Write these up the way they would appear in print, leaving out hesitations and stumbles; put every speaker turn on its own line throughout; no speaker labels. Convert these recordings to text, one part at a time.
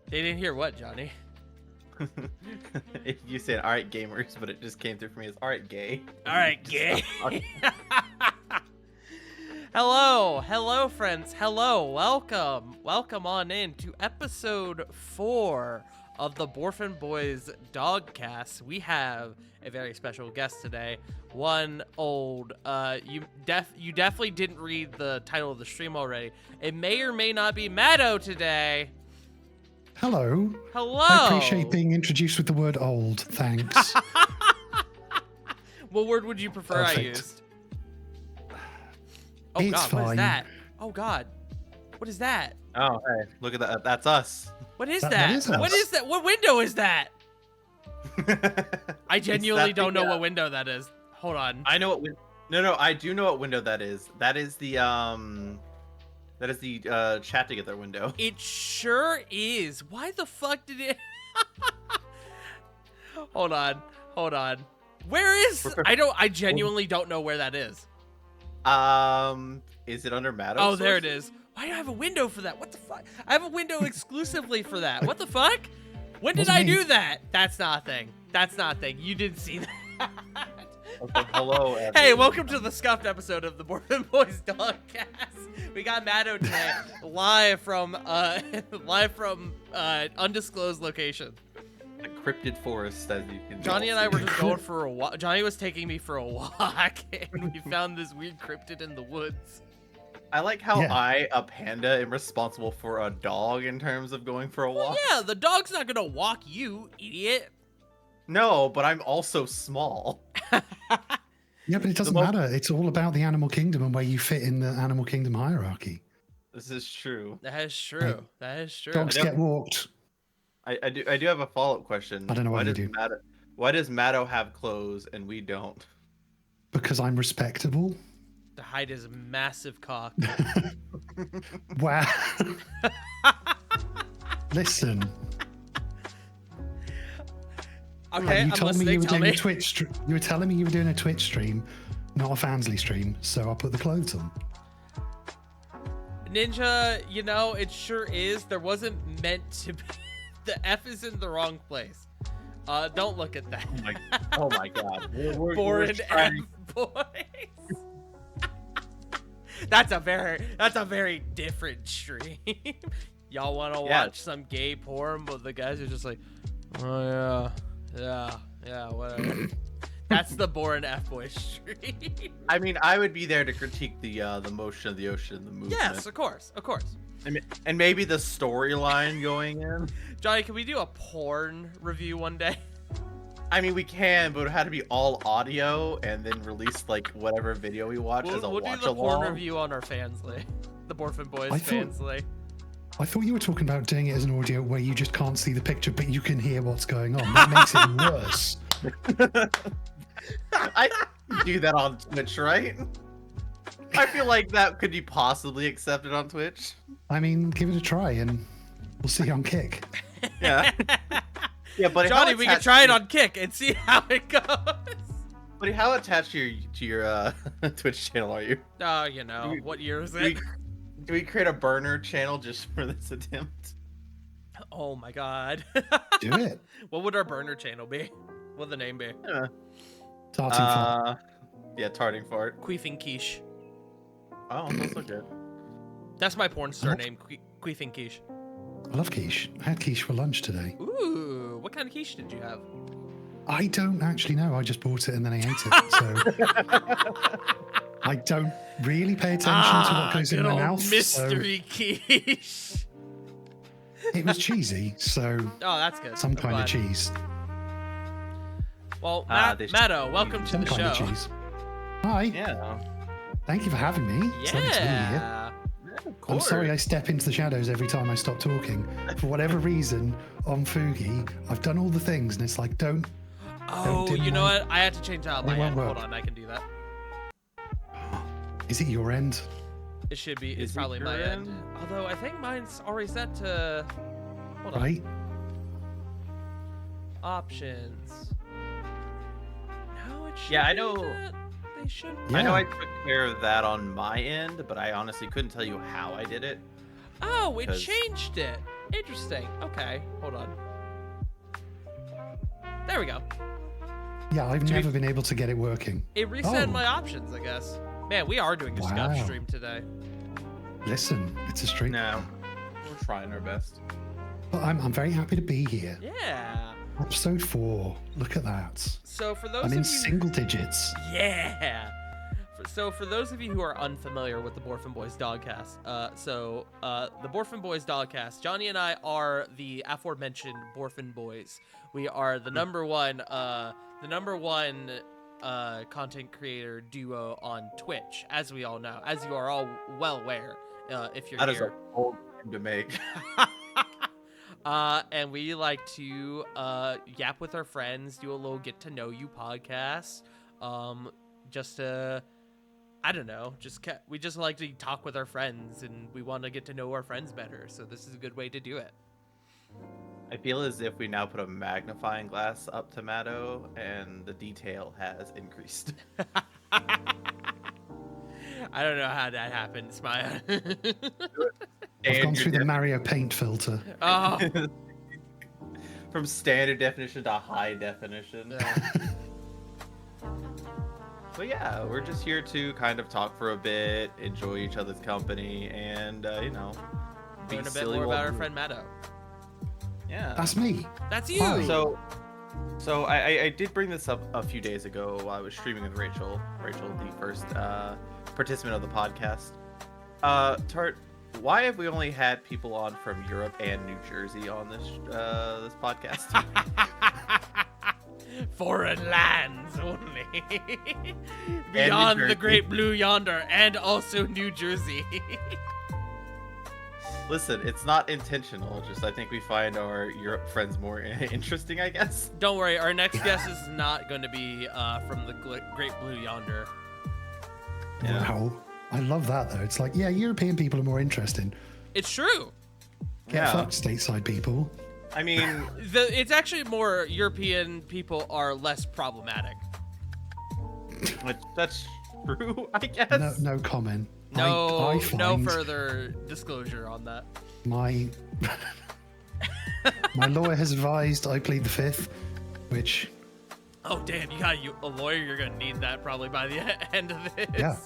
They didn't hear what, Johnny?
If you said, all right, gamers, but it just came through for me as, all right, gay.
All right, gay. Hello, friends. Hello, welcome on in to episode 4 of the Borfin Boys Dogcast. We have a very special guest today. One old, you definitely didn't read the title of the stream already. It may or may not be Matto today.
Hello.
Hello.
I appreciate being introduced with the word old. Thanks.
What word would you prefer
Perfect.
I used? Oh
It's
God, what is
fine.
that? Oh God, what is that?
Oh, hey, look at that. That's us.
What is
That
that?
is us.
What is that? What window is that? I genuinely don't know what window that is. Hold on.
I know what. No, I do know what window that is. That is the chat together window.
It sure is. Why the fuck did it? Hold on. Where is? I genuinely don't know where that is.
Is it under Matto?
Oh, there it is. Why do I have a window for that? What the fuck? I have a window exclusively for that. What the fuck? When did I do that? That's not a thing. You didn't see that.
Okay, hello. Everyone.
Hey, welcome to the scuffed episode of the Borfin Boys Dogcast. We got Matto today, live from undisclosed location.
The cryptid forest, as you can.
Johnny and
all
I were
see.
just going for a walk. Johnny was taking me for a walk, and we found this weird cryptid in the woods.
I like how
Yeah.
a panda, am responsible for a dog in terms of going for a
Well,
walk.
yeah, the dog's not gonna walk you, idiot.
No, but I'm also small.
Yeah, but it doesn't matter. It's all about the animal kingdom and where you fit in the animal kingdom hierarchy.
This is true.
That is true. That is true.
Dogs get walked.
I do have a follow-up question.
I don't know what you do.
Why does Matto have clothes and we don't?
Because I'm respectable.
To hide his massive cock.
Wow. Listen.
Okay,
You
I'm
told me
listening.
you were
Tell
doing
me.
a Twitch. You were telling me you were doing a Twitch stream, not a Fansly stream. So I put the clothes on.
Ninja, you know, it sure is. There wasn't meant to be. The F is in the wrong place. Don't look at that.
Oh my god. We're
Boring
trying-
F boys. That's a very different stream. Y'all want to watch some gay porn, but the guys are just like, oh yeah, whatever. That's the boring F boy stream.
I mean, I would be there to critique the motion of the ocean, the movement.
Yes, of course.
And maybe the storyline going in.
Johnny, can we do a porn review one day?
I mean, we can, but it had to be all audio and then release like whatever video we watch as a
We'll
watch
do the porn
along.
review on our Fansly. The Borfin Boys
I thought-
Fansly.
I thought you were talking about doing it as an audio where you just can't see the picture, but you can hear what's going on. That makes it worse.
I do that on Twitch, right? I feel like that could be possibly accepted on Twitch.
I mean, give it a try and we'll see on Kick.
Yeah. Yeah, but
Johnny, we can try it on Kick and see how it goes.
Buddy, how attached to your Twitch channel are you?
Oh, you know, what year is it?
Do we create a burner channel just for this attempt?
Oh my god.
Do it.
What would our burner channel be? What would the name be?
Tarting fart.
Yeah, tarting fart.
Queefing Quiche.
Oh, that's so good.
That's my porn star name, Queefing Quiche.
I love quiche. I had quiche for lunch today.
Ooh, what kind of quiche did you have?
I don't actually know. I just bought it and then I ate it. So I don't really pay attention to what goes in
good
my
old
mouth.
mystery quiche.
So it was cheesy, so
Oh, that's good.
some
I'm
kind of
glad.
cheese.
Well,
This-
Matto, welcome to
Some
the
kind
show.
of cheese. Hi.
Yeah.
Thank you for having me. It's lovely to be here.
Yeah.
Of
I'm
course.
sorry I step into the shadows every time I stop talking. For whatever reason, on Fugi, I've done all the things and it's like, don't.
Oh,
didn't
you know
want-
what? I had to change out my
It won't
end. Hold
work.
on, I can do that.
Is it your end?
It should be.
Is
It's
it
probably my
your
end.
end?
Although I think mine's already set to. Hold on.
Right?
Options. No, it should.
Yeah, I
be
know-
that. They should.
Yeah.
I know I took care of that on my end, but I honestly couldn't tell you how I did it.
Oh, it
Because-
changed it. Interesting. Okay, hold on. There we go.
Yeah, I've never been able to get it working.
It reset
Oh.
my options, I guess. Man, we are doing a
Wow.
scuff stream today.
Listen, it's a stream.
No, we're trying our best.
But I'm very happy to be here.
Yeah.
Episode 4. Look at that.
So for those
I'm in
of you,
single digits.
yeah. So for those of you who are unfamiliar with the Borfin Boys Dogcast, the Borfin Boys Dogcast, Johnny and I are the aforementioned Borfin Boys. We are the number one content creator duo on Twitch, as we all know, as you are all well aware, if you're
That is
here.
a bold claim to make.
And we like to yap with our friends, do a little get to know you podcast, just to, I don't know, we just like to talk with our friends, and we want to get to know our friends better. So this is a good way to do it.
I feel as if we now put a magnifying glass up to Matto, and the detail has increased.
I don't know how that happened, Smile.
I've gone through the Mario Paint filter.
Oh.
From standard definition to high definition. But yeah, we're just here to kind of talk for a bit, enjoy each other's company, and be
Learn a bit
silly
more
while
about our
we-
friend Matto.
Yeah.
That's me.
That's you.
Hi.
So I did bring this up a few days ago while I was streaming with Rachel, the first participant of the podcast. Tart, why have we only had people on from Europe and New Jersey on this podcast?
Foreign lands only. Beyond the
Jersey.
great blue yonder, and also New Jersey.
Listen, it's not intentional. Just I think we find our Europe friends more interesting, I guess.
Don't worry, our next guest is not going to be from the great blue yonder.
Yeah.
Wow. I love that, though. It's like, yeah, European people are more interesting.
It's true.
Get fucked, stateside people.
I mean,
It's actually more European people are less problematic.
that's true, I guess.
No comment.
No,
I find
no further disclosure on that.
My lawyer has advised I plead the fifth, which
Oh damn, you got a lawyer. You're gonna need that probably by the end of this.
Yeah.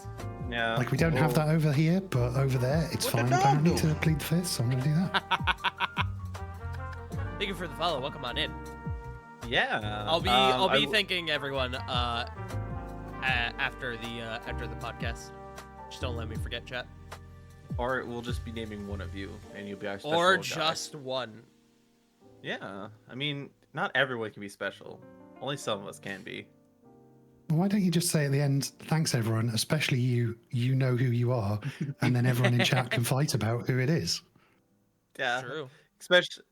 Yeah.
like we don't have that over here, but over there it's
What the
fine
dog
apparently
do?
to plead the fifth, so I'm gonna do that.
Thank you for the follow. Welcome on in.
Yeah.
I'll be thanking everyone after the podcast. Just don't let me forget, chat.
Or we'll just be naming one of you, and you'll be our special
Or
guy.
just one.
Yeah. I mean, not everyone can be special. Only some of us can be.
Why don't you just say at the end, thanks everyone, especially you know who you are, and then everyone in chat can fight about who it is.
Yeah.
True.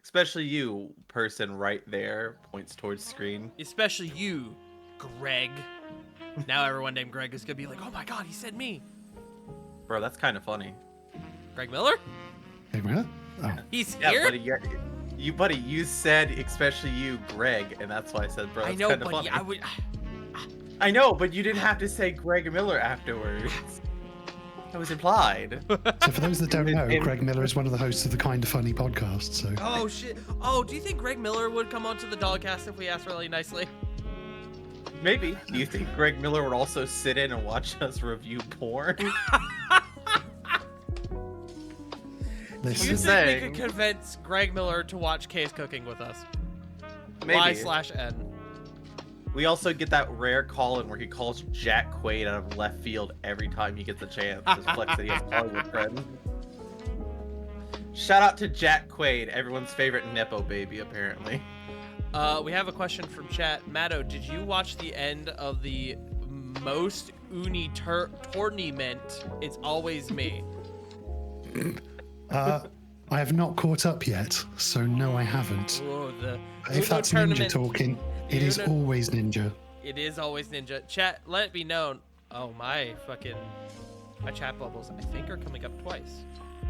Especially you, person right there, points towards screen.
Especially you, Greg. Now everyone named Greg is gonna be like, oh my god, he said me.
Bro, that's kind of funny.
Greg Miller?
Hey, really? Oh,
He's
Yeah,
here?
buddy, you said especially you, Greg, and that's why I said, bro,
I
that's
know,
kind of
buddy.
funny. I know, but you didn't have to say Greg Miller afterwards. That was implied.
so for those that don't know,
And-
Greg Miller is one of the hosts of the Kinda Funny podcast. So
Oh shit. Oh, do you think Greg Miller would come onto the Dogcast if we asked really nicely?
Maybe. Do you think Greg Miller would also sit in and watch us review porn?
Do you
listen,
Just
think we
saying.
could convince Greg Miller to watch Case Cooking with us?
Maybe.
Y/N.
We also get that rare call in where he calls Jack Quaid out of left field every time he gets a chance. Just flex that he has Hollywood friends. Shout out to Jack Quaid, everyone's favorite Nepo baby, apparently.
We have a question from chat. Matto, did you watch the end of the most uni tournament? It's always me.
I have not caught up yet, so no, I haven't.
Whoa, the
If
Uno
that's Ninja
tournament.
talking, it is
Uno-
always Ninja.
It is always Ninja. Chat, let it be known. Oh, my chat bubbles, I think, are coming up twice.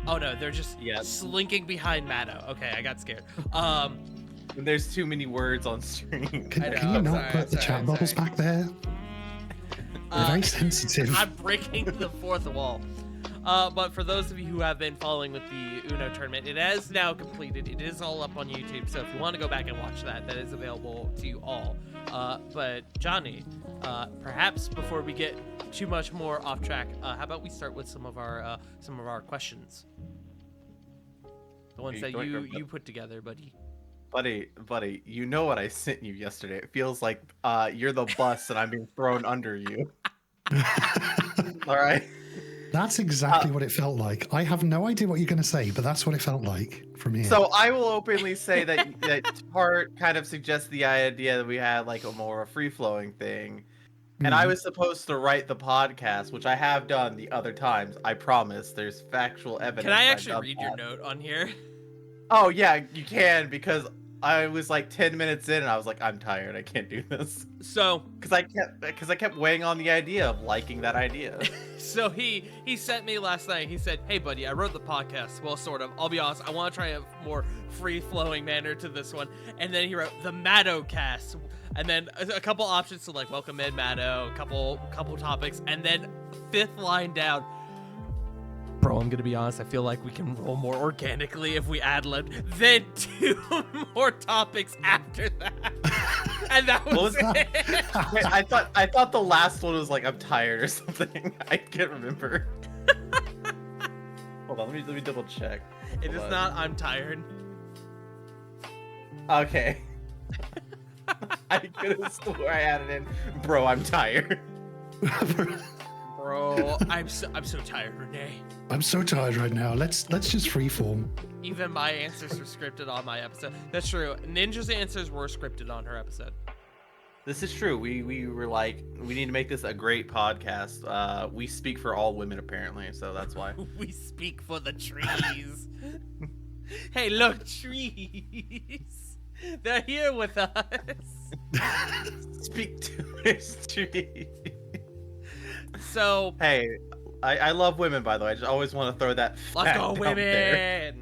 Oh, no, they're just slinking behind Matto. Okay, I got scared.
And there's too many words on screen.
Can,
I
can
know,
you not
sorry,
put the
sorry,
chat bubbles back there? They're very sensitive.
I'm breaking the fourth wall. But for those of you who have been following with the Uno tournament, it has now completed. It is all up on YouTube, so if you want to go back and watch that, that is available to you all. But Johnny, perhaps before we get too much more off track, how about we start with some of our questions, the ones that you put together, buddy.
Buddy, you know what I sent you yesterday. It feels like you're the bus and I'm being thrown under you. All right.
That's exactly what it felt like. I have no idea what you're going to say, but that's what it felt like from here.
So I will openly say that Tart kind of suggests the idea that we had like a more free-flowing thing. And I was supposed to write the podcast, which I have done the other times. I promise. There's factual evidence.
Can I actually read your note on here?
Oh, yeah, you can, because I was like 10 minutes in and I was like, I'm tired. I can't do this.
So,
because I kept weighing on the idea of liking that idea.
So he sent me last night. He said, "Hey, buddy, I wrote the podcast. Well, sort of. I'll be honest. I want to try a more free-flowing manner to this one." And then he wrote the Matto cast, and then a couple options to like welcome in Matto, a couple topics, and then fifth line down. Bro, I'm gonna be honest. I feel like we can roll more organically if we ad-lib. Then 2 more topics after that, and that was it.
Wait, I thought the last one was like I'm tired or something. I can't remember. Hold on, let me double check.
It is not I'm tired.
Okay. I could have swore I added in, bro, I'm tired.
Bro, I'm so tired, Renee.
I'm so tired right now. Let's just freeform.
Even my answers were scripted on my episode. That's true. Ninja's answers were scripted on her episode.
This is true. We were like, we need to make this a great podcast. We speak for all women apparently, so that's why.
We speak for the trees. Hey, look, trees. They're here with us.
Speak to his tree.
So,
hey, I love women, by the way. I just always want to throw that
let's
fact
go,
out
women.
there.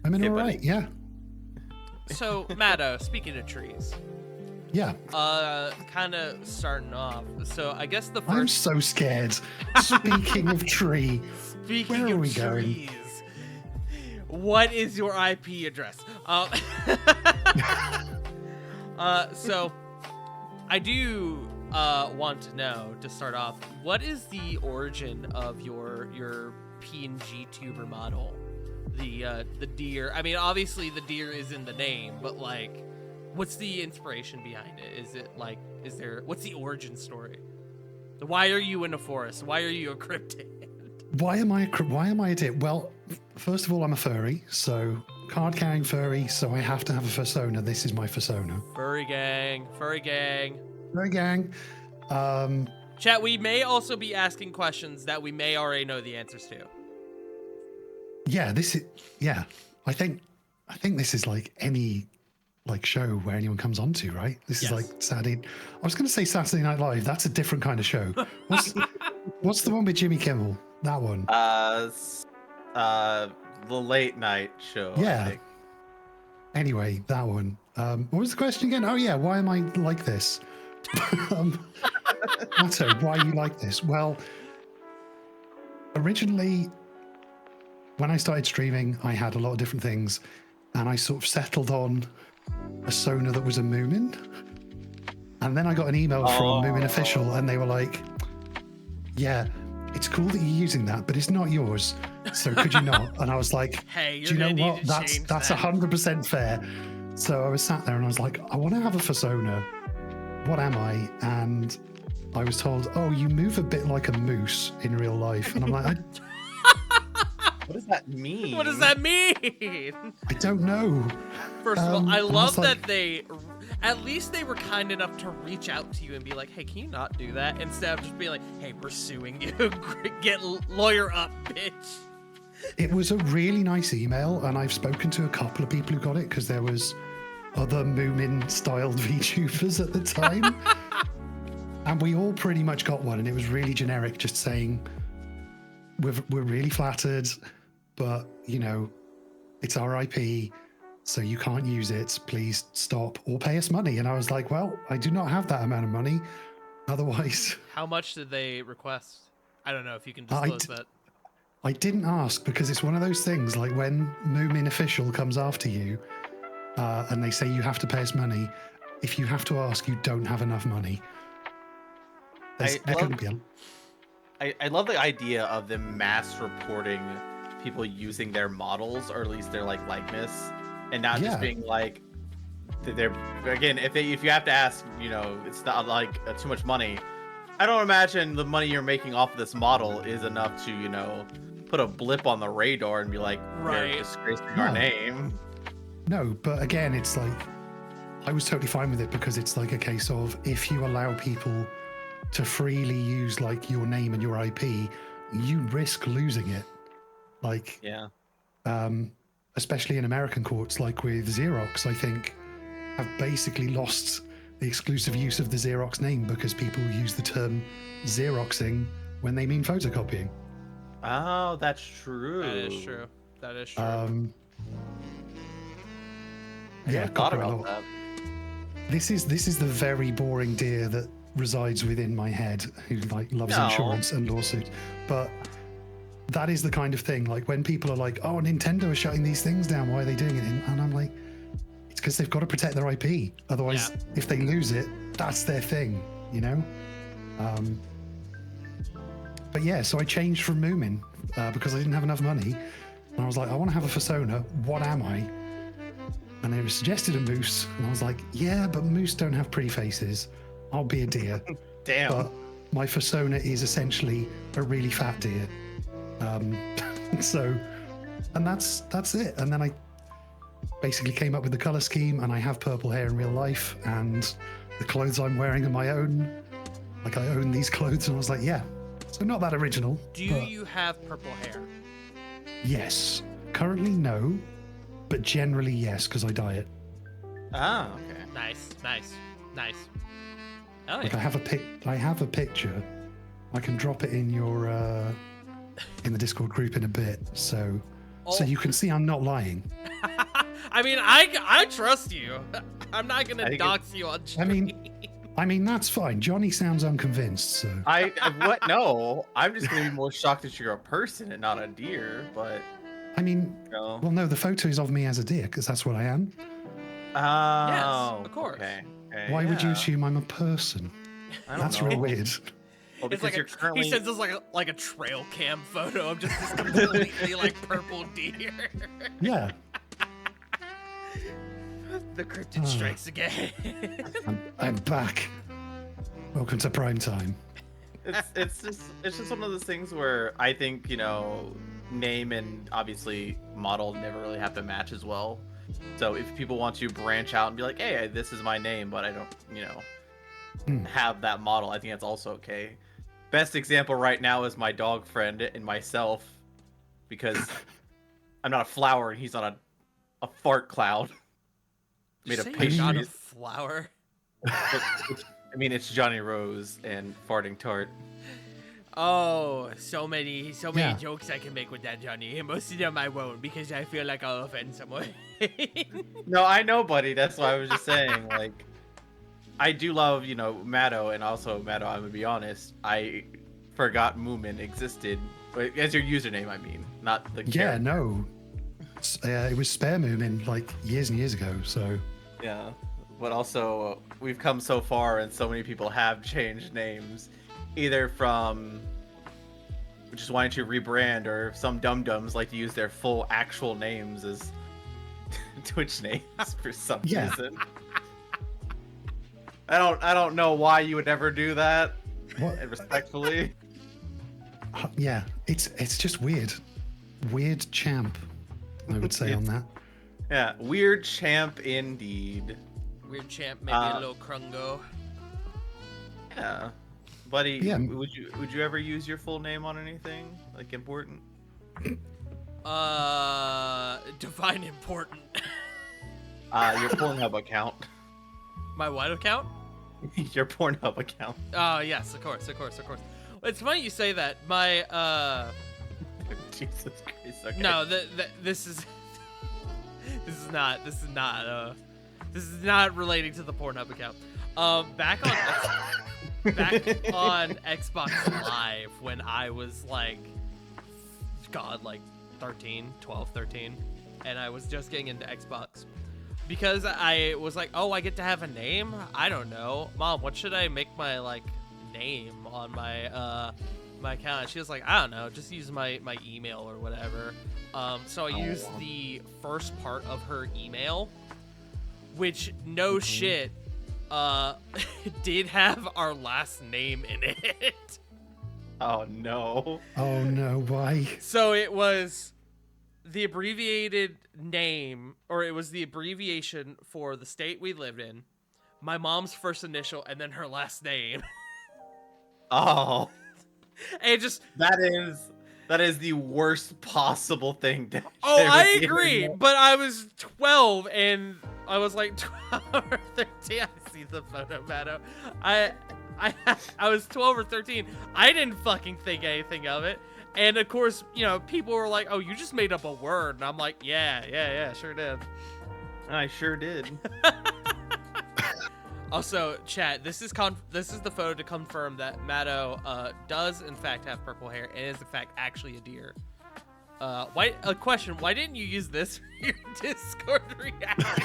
I mean,
Okay,
all
buddy.
right, yeah.
So, Matto, speaking of trees.
Yeah.
Kind of starting off. So, I guess the first...
I'm so scared. Speaking of tree,
Speaking
where are
of
we going?
trees, what is your IP address? So I do want to know, to start off, what is the origin of your PNG tuber model? The deer. I mean, obviously the deer is in the name, but like, what's the inspiration behind it? Is it like, what's the origin story? Why are you in a forest? Why are you a cryptid?
Why am I a deer? Well, first of all, I'm a furry, so card-carrying furry, so I have to have a persona. This is my persona.
Furry gang.
Furry gang.
Chat, we may also be asking questions that we may already know the answers to.
Yeah, I think this is like any like show where anyone comes onto, right? This is like Saturday. I was going to say Saturday Night Live. That's a different kind of show. What's the one with Jimmy Kimmel? That one.
The late night show.
Yeah.
I think.
Anyway, that one. What was the question again? Oh yeah, why am I like this? Matto, why are you like this? Well, originally, when I started streaming, I had a lot of different things, and I sort of settled on a Sona that was a Moomin. And then I got an email from Moomin Official, and they were like, yeah, it's cool that you're using that, but it's not yours. So could you not? And I was like,
hey,
do you know what? That's 100% fair. So I was sat there and I was like, I want to have a persona. What am I? And I was told, oh, you move a bit like a moose in real life. And I'm like,
What does that mean?
What does that mean?
I don't know.
First of all, I love
like,
that at least they were kind enough to reach out to you and be like, hey, can you not do that? Instead of just being like, hey, we're suing you. Get lawyer up, bitch.
It was a really nice email, and I've spoken to a couple of people who got it because there was other Moomin-styled VTubers at the time. And we all pretty much got one, and it was really generic, just saying, we're really flattered, but, you know, it's our IP, so you can't use it. Please stop or pay us money. And I was like, well, I do not have that amount of money. Otherwise...
How much did they request? I don't know if you can disclose that.
I didn't ask because it's one of those things like when Moomin Official comes after you and they say you have to pay us money. If you have to ask, you don't have enough money. I
love the idea of them mass reporting people using their models, or at least their like likeness, and not just being like they're again. If you have to ask, it's not like too much money. I don't imagine the money you're making off of this model is enough to put a blip on the radar and be like,
right,
you're disgracing our name.
No, but again, it's like I was totally fine with it because it's like a case of if you allow people to freely use like your name and your IP, you risk losing it. Like, especially in American courts, like with Xerox, I think have basically lost the exclusive use of the Xerox name because people use the term Xeroxing when they mean photocopying.
Oh, that's true.
That is true.
Yeah,
I thought about that.
This is the very boring deer that resides within my head who like loves insurance and lawsuits. But that is the kind of thing, like when people are like, oh, Nintendo is shutting these things down, why are they doing it? And I'm like, it's because they've got to protect their IP. Otherwise, if they lose it, that's their thing, But yeah, so I changed from Moomin because I didn't have enough money. And I was like, I want to have a persona. What am I? And they suggested a moose. And I was like, yeah, but moose don't have pretty faces. I'll be a deer.
Damn.
But my persona is essentially a really fat deer. And that's it. And then I basically came up with the color scheme, and I have purple hair in real life, and the clothes I'm wearing are my own. Like I own these clothes, and I was like, yeah. So not that original.
Do you have purple hair?
Yes. Currently, no. But generally, yes, because I dye it.
Ah, okay.
Nice. Oh,
like
yeah.
I have a picture. I can drop it in your in the Discord group in a bit, so you can see I'm not lying.
I mean, I trust you. I'm not gonna dox you on stream.
I mean that's fine. Johnny sounds unconvinced, so
what? No, I'm just gonna be more shocked that you're a person and not a deer. But
I mean, well, no, the photo is of me as a deer because that's what I am.
Oh,
yes, of course.
Okay.
Why would you assume I'm a person? That's real weird.
Well,
it's like he sends us like a trail cam photo of just this completely like purple deer.
Yeah.
The cryptid strikes again.
I'm back. Welcome to prime time.
It's just one of those things where I think name and obviously model never really have to match as well. So if people want to branch out and be like, hey, this is my name, but I don't have that model, I think that's also okay. Best example right now is my dog friend and myself, because I'm not a flower and he's not a fart cloud. Made of pastry.
Not a flower.
I mean, it's Johnny Rose and farting tart.
Oh, so many jokes I can make with that, Johnny. And most of them I won't because I feel like I'll offend someone.
No, I know, buddy. That's why I was just saying, like, I do love, Matto, and also Matto, I'm gonna be honest, I forgot Moomin existed. As your username, I mean, not the character.
Yeah, no. It was Spare Moomin, like, years and years ago, so...
Yeah, but also, we've come so far, and so many people have changed names. Either from just wanting to rebrand, or some dum-dums like to use their full actual names as Twitch names for some reason. I don't know why you would ever do that. What? Respectfully.
Yeah, it's just weird. Weird champ, I would say on that.
Yeah, weird champ indeed.
Weird champ, maybe a little crungo.
Yeah. Buddy, would you ever use your full name on anything like important?
Define important.
Your Pornhub account.
My what account?
Your Pornhub account.
Oh yes, of course. It's funny you say that. My
Jesus Christ. Okay.
No, this is not relating to the Pornhub account. Back on back on Xbox Live when I was like 12, 13, and I was just getting into Xbox. Because I was like, oh, I get to have a name? I don't know. Mom, what should I make my, like, name on my, my account? And she was like, I don't know, just use my email or whatever. So I used the first part of her email, which, no shit, did have our last name in it.
Oh, no.
Oh, no, why?
So it was the abbreviated name, or it was the abbreviation for the state we lived in, my mom's first initial, and then her last name.
Oh.
And it just...
That is the worst possible thing to
Oh,
share
I
with
agree,
you.
but I was 12, and I was like 12 or 13. I see the photo, Matto. I was 12 or 13. I didn't fucking think anything of it. And of course, you know, people were like, "Oh, you just made up a word." And I'm like, "Yeah, sure did."
I sure did.
Also, chat, this is the photo to confirm that Matto does in fact have purple hair and is in fact actually a deer. Question, why didn't you use this for your Discord reaction?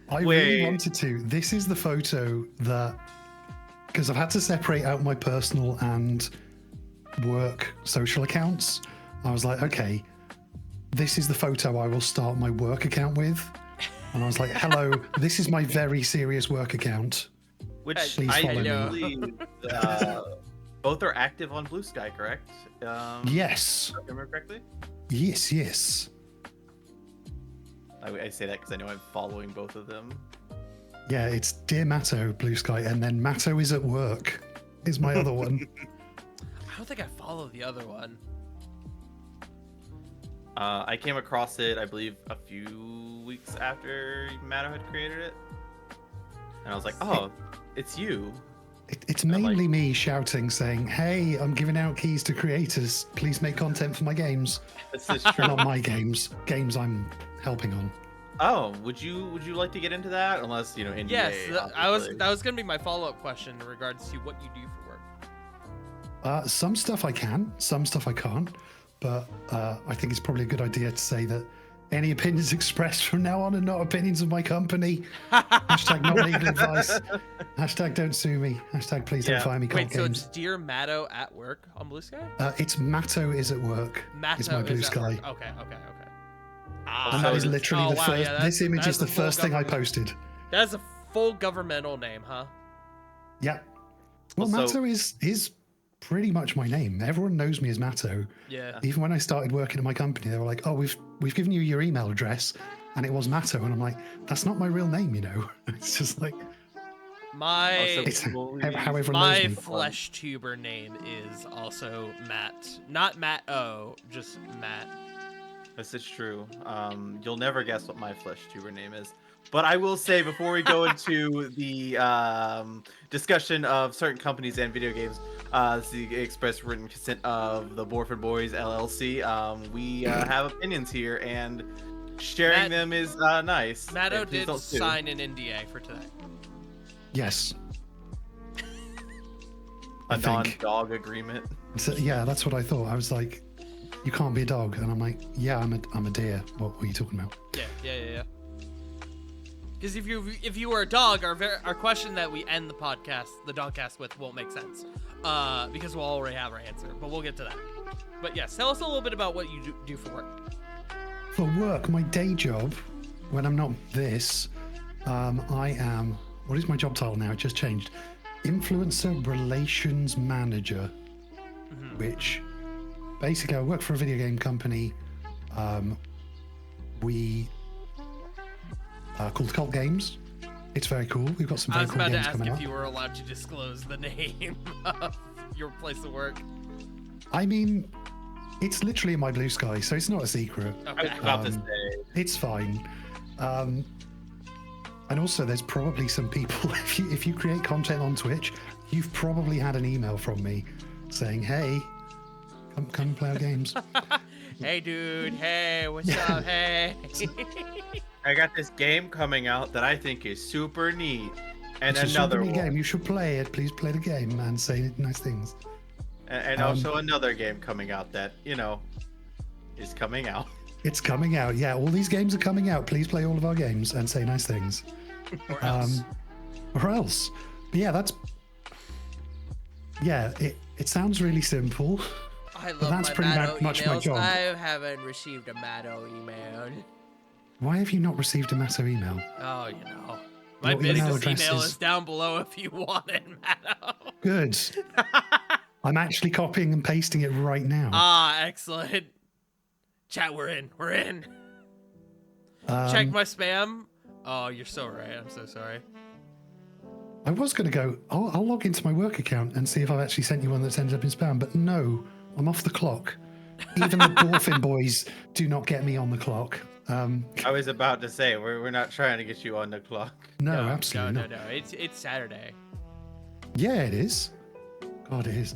I really wanted to. This is the photo that, because I've had to separate out my personal and work social accounts. I was like, okay, this is the photo I will start my work account with. And I was like, hello, this is my very serious work account.
Which
Please
I
follow
believe both are active on Blue Sky, correct?
Yes.
If I remember correctly?
Yes.
I say that because I know I'm following both of them.
Yeah, it's DearMatto, Blue Sky, and then Matto is at work is my other one.
I don't think I follow the other one.
I came across it, I believe, a few weeks after Matto had created it. And I was like, oh, it's you.
It's mainly me shouting, saying, hey, I'm giving out keys to creators. Please make content for my games.
This is true.
Not my games. Games I'm helping on.
Oh, would you like to get into that? Unless, you know, NDA.
Yes,
obviously.
that was gonna be my follow-up question in regards to what you do for work.
Some stuff I can, some stuff I can't. But I think it's probably a good idea to say that any opinions expressed from now on are not opinions of my company. Hashtag not legal advice. Hashtag don't sue me. Hashtag please don't fire me.
Wait, so
games.
it's DearMatto at work on Blue Sky?
It's Matto is at work.
Matto
is my Blue
is at
Sky.
work. Okay.
And that is literally the first. This image is
that's
the
a full
first thing I
government-
posted.
That's a full governmental name, huh?
Yeah. Well,
Also-
Matto is pretty much my name. Everyone knows me as Matto.
Yeah.
Even when I started working at my company, they were like, "Oh, we've given you your email address," and it was Matto, and I'm like, "That's not my real name, you know." It's just like
My
it's how everyone
my
knows me.
flesh tuber name is also Matt, not Matt O, just Matt.
This is true. You'll never guess what my flesh tuber name is. But I will say, before we go into the discussion of certain companies and video games, this is the express written consent of the Borfin Boys LLC. We have opinions here, and sharing them is nice.
Matto
And please
did
don't sue.
sign an NDA for today.
Yes.
a
I think.
non-dog agreement.
So, yeah, that's what I thought. I was like, "You can't be a dog," and I'm like, "Yeah, I'm a deer." What were you talking about?
Yeah. Because if you were a dog, our question that we end the Dogcast with won't make sense, because we'll already have our answer. But we'll get to that. But yes, tell us a little bit about what you do for work.
For work, my day job, when I'm not this, I am. What is my job title now? It just changed. Influencer Relations Manager, which basically I work for a video game company. We called Cult Games. It's very cool. We've got some
I
very
was
cool
about to
games
ask
coming
if
up.
you were allowed to disclose the name of your place of work.
I mean, it's literally in my Blue Sky, so it's not a secret.
I
Okay.
was about to say.
It's fine. And also, there's probably some people, if you create content on Twitch, you've probably had an email from me saying, "Hey, come play our games."
Hey, dude. Hey, what's up? Hey.
I got this game coming out that I think is super neat. And
It's a super
another
neat
one.
game. You should play it. Please play the game and say nice things.
And also another game coming out that, is coming out.
It's coming out. Yeah, all these games are coming out. Please play all of our games and say nice things.
Or else.
Or else. But yeah, it sounds really simple.
I love
that's
my
pretty
Matto
much my
emails.
job.
I haven't received a Matto email.
Why have you not received a Matto email?
Oh, my
Your email
business
address
email
is-
is down below if you want it, Matto.
Good. I'm actually copying and pasting it right now.
Ah, excellent. Chat, we're in. We're in. Check my spam. Oh, you're so right. I'm so sorry.
I was going to go, I'll log into my work account and see if I've actually sent you one that's ended up in spam, but no, I'm off the clock. Even the Borfin boys do not get me on the clock.
I was about to say, we're not trying to get you on the clock.
No, absolutely
no,
not.
no. It's Saturday.
Yeah, it is. God, it is.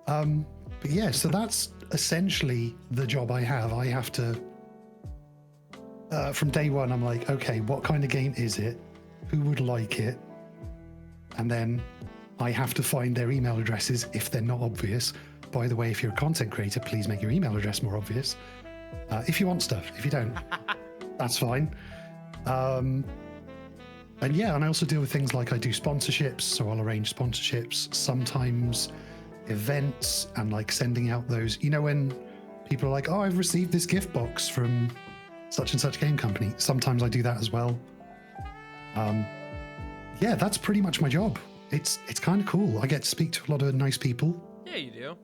But yeah, so that's essentially the job I have. I have to, from day one, I'm like, okay, what kind of game is it? Who would like it? And then I have to find their email addresses if they're not obvious. By the way, if you're a content creator, please make your email address more obvious. If you want stuff. If you don't, that's fine. And yeah, and I also deal with things like I do sponsorships, so I'll arrange sponsorships, sometimes events, and like sending out those, when people are like, oh, I've received this gift box from such and such game company. Sometimes I do that as well. Yeah, that's pretty much my job. It's kind of cool. I get to speak to a lot of nice people.
Yeah, you do.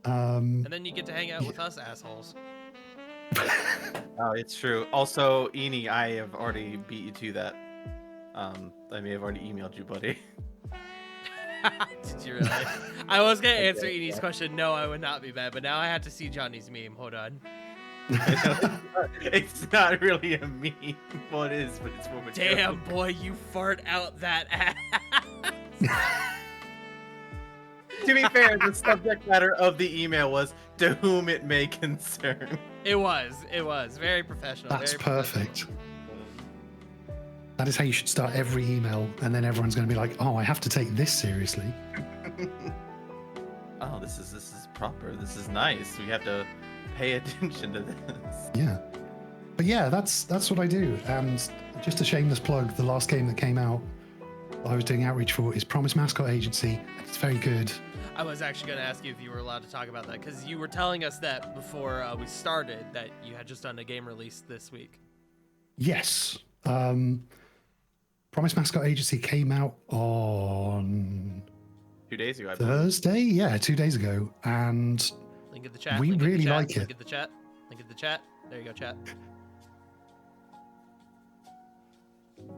And
And then you get to hang out with us assholes.
Oh, it's true. Also, Eni, I have already beat you to that. I may have already emailed you, buddy.
Did you really? I was gonna answer Edie's question. No, I would not be bad, but now I have to see Johnny's meme. Hold on.
It's not really a meme. Well, it is, but it's more of a
Damn,
joke.
boy, you fart out that ass.
To be fair, the subject matter of the email was "to whom it may concern."
It was very professional.
that's
very professional.
perfect. That is how you should start every email. And then everyone's going to be like, oh, I have to take this seriously.
Oh, this is proper. This is nice. We have to pay attention to this.
Yeah. But yeah, that's what I do. And just a shameless plug, the last game that came out I was doing outreach for is Promise Mascot Agency. It's very good.
I was actually going to ask you if you were allowed to talk about that, because you were telling us that before we started, that you had just done a game release this week.
Yes. Promise Mascot Agency came out on
2 days ago, I believe.
Thursday. Yeah, 2 days ago. And
Link in the chat.
We
link in the
really
chat,
like
Link
it.
in the chat. Link in the chat. There you go, chat.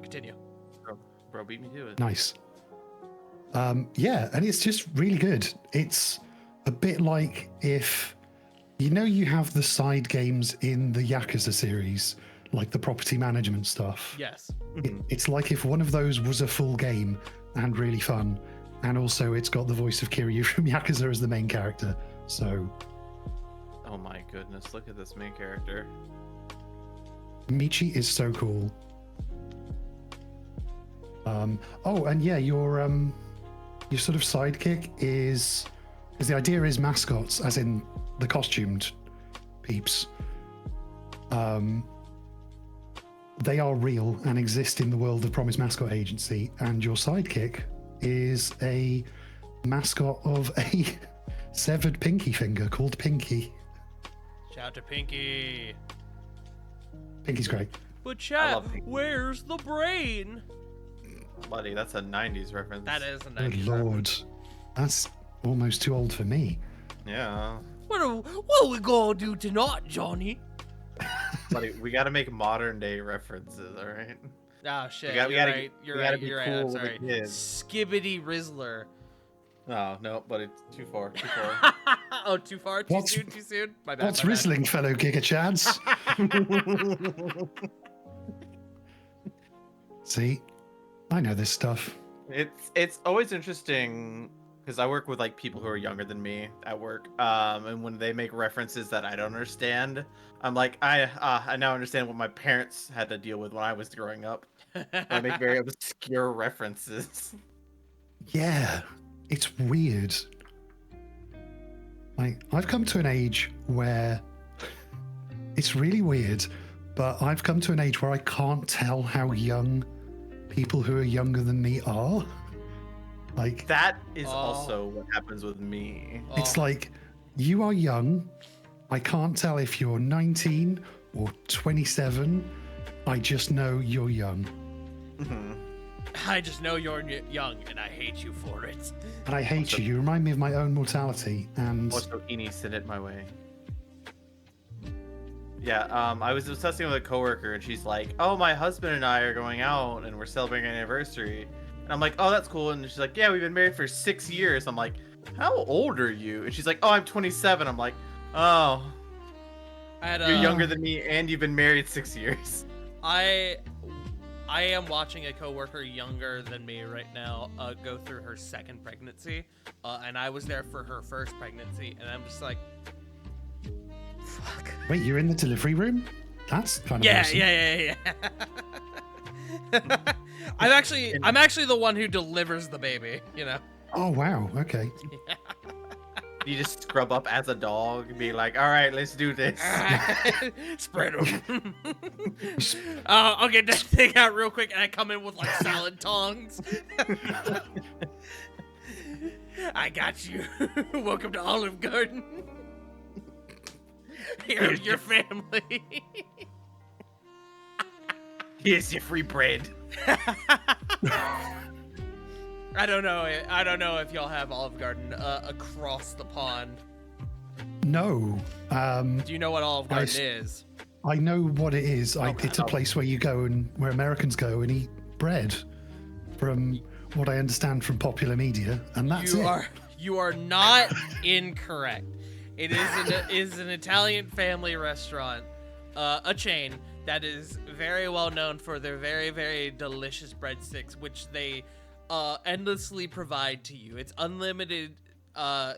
Continue.
Bro, beat me to it.
nice. Yeah, and it's just really good. It's a bit like if, you have the side games in the Yakuza series, like the property management stuff.
Yes.
It's like if one of those was a full game and really fun, and also it's got the voice of Kiryu from Yakuza as the main character. So
Oh my goodness, look at this main character.
Michi is so cool. Oh, and yeah, your sort of sidekick is, because the idea is mascots, as in the costumed peeps. They are real and exist in the world of Promise Mascot Agency, and your sidekick is a mascot of a severed pinky finger called Pinky.
Shout out to Pinky.
Pinky's great.
But chat,
love Pinky.
where's the brain?
Buddy, that's a 90s reference.
That is a
Good
90s
lord.
reference.
That's almost too old for me.
Yeah.
What are we gonna do tonight, Johnny?
Buddy, we gotta make modern day references, alright?
Oh shit,
We
you're
gotta-
right. You're
we gotta
right.
be
You're right.
cool
I'm
with the
sorry.
kids.
Skibbity Rizzler.
Oh, no, but it's too far. Too far.
Oh, too far? Too
What's-
soon? Too soon? My bad.
What's
my bad.
Rizzling, fellow Giga Chads? See? I know this stuff.
It's always interesting because I work with like people who are younger than me at work, and when they make references that I don't understand, I'm like, I now understand what my parents had to deal with when I was growing up. I make very obscure references.
Yeah, it's weird. Like, I've come to an age where it's really weird, but I've come to an age where I can't tell how young people who are younger than me are. Like,
That is also what happens with me.
it's like, you are young. I can't tell if you're 19 or 27. I just know you're young.
I just know you're young, and I hate you for it.
And I hate you. You remind me of my own mortality. And
Also, Eni, send it my way. Yeah, I was discussing with a coworker, and she's like, "Oh, my husband and I are going out, and we're celebrating an anniversary." And I'm like, "Oh, that's cool." And she's like, "Yeah, we've been married for 6 years." I'm like, "How old are you?" And she's like, "Oh, I'm 27." I'm like, "Oh, you're younger than me, and you've been married 6 years."
I am watching a coworker younger than me right now go through her second pregnancy, and I was there for her first pregnancy, and I'm just like, fuck.
wait, you're in the delivery room? That's kind of
Yeah. I'm actually the one who delivers the baby, you know.
Oh, wow. Okay.
You just scrub up as a dog and be like, "All right, let's do this."
Spread them. I'll get that thing out real quick, and I come in with like salad tongs. I got you. Welcome to Olive Garden. Here's your family.
Here's your free bread.
I don't know if y'all have Olive Garden across the pond.
No.
Do you know what Olive Garden is?
I know what it is.
Okay.
It's a place where you go and where Americans go and eat bread, from what I understand from popular media, and that's
You are not incorrect. It is an Italian family restaurant, a chain that is very well known for their very, very delicious breadsticks, which they endlessly provide to you. It's unlimited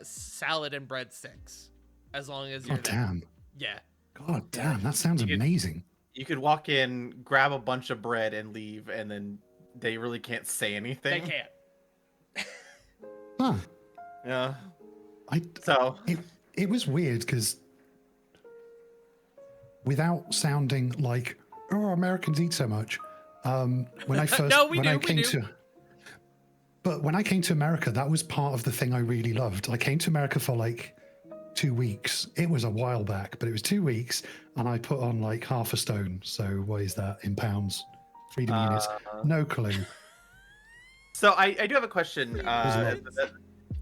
salad and breadsticks, as long as you're
God
there.
damn.
Yeah.
God damn, that sounds amazing.
You could walk in, grab a bunch of bread, and leave, and then they really can't say
They
anything.
can't.
Huh.
Yeah.
So it was weird because, without sounding like, oh, Americans eat so much, when I first But when I came to America, that was part of the thing I really loved. I came to America for like 2 weeks. It was a while back, but it was 2 weeks, and I put on like half a stone. So what is that in pounds? Freedom units? No clue.
So I do have a question.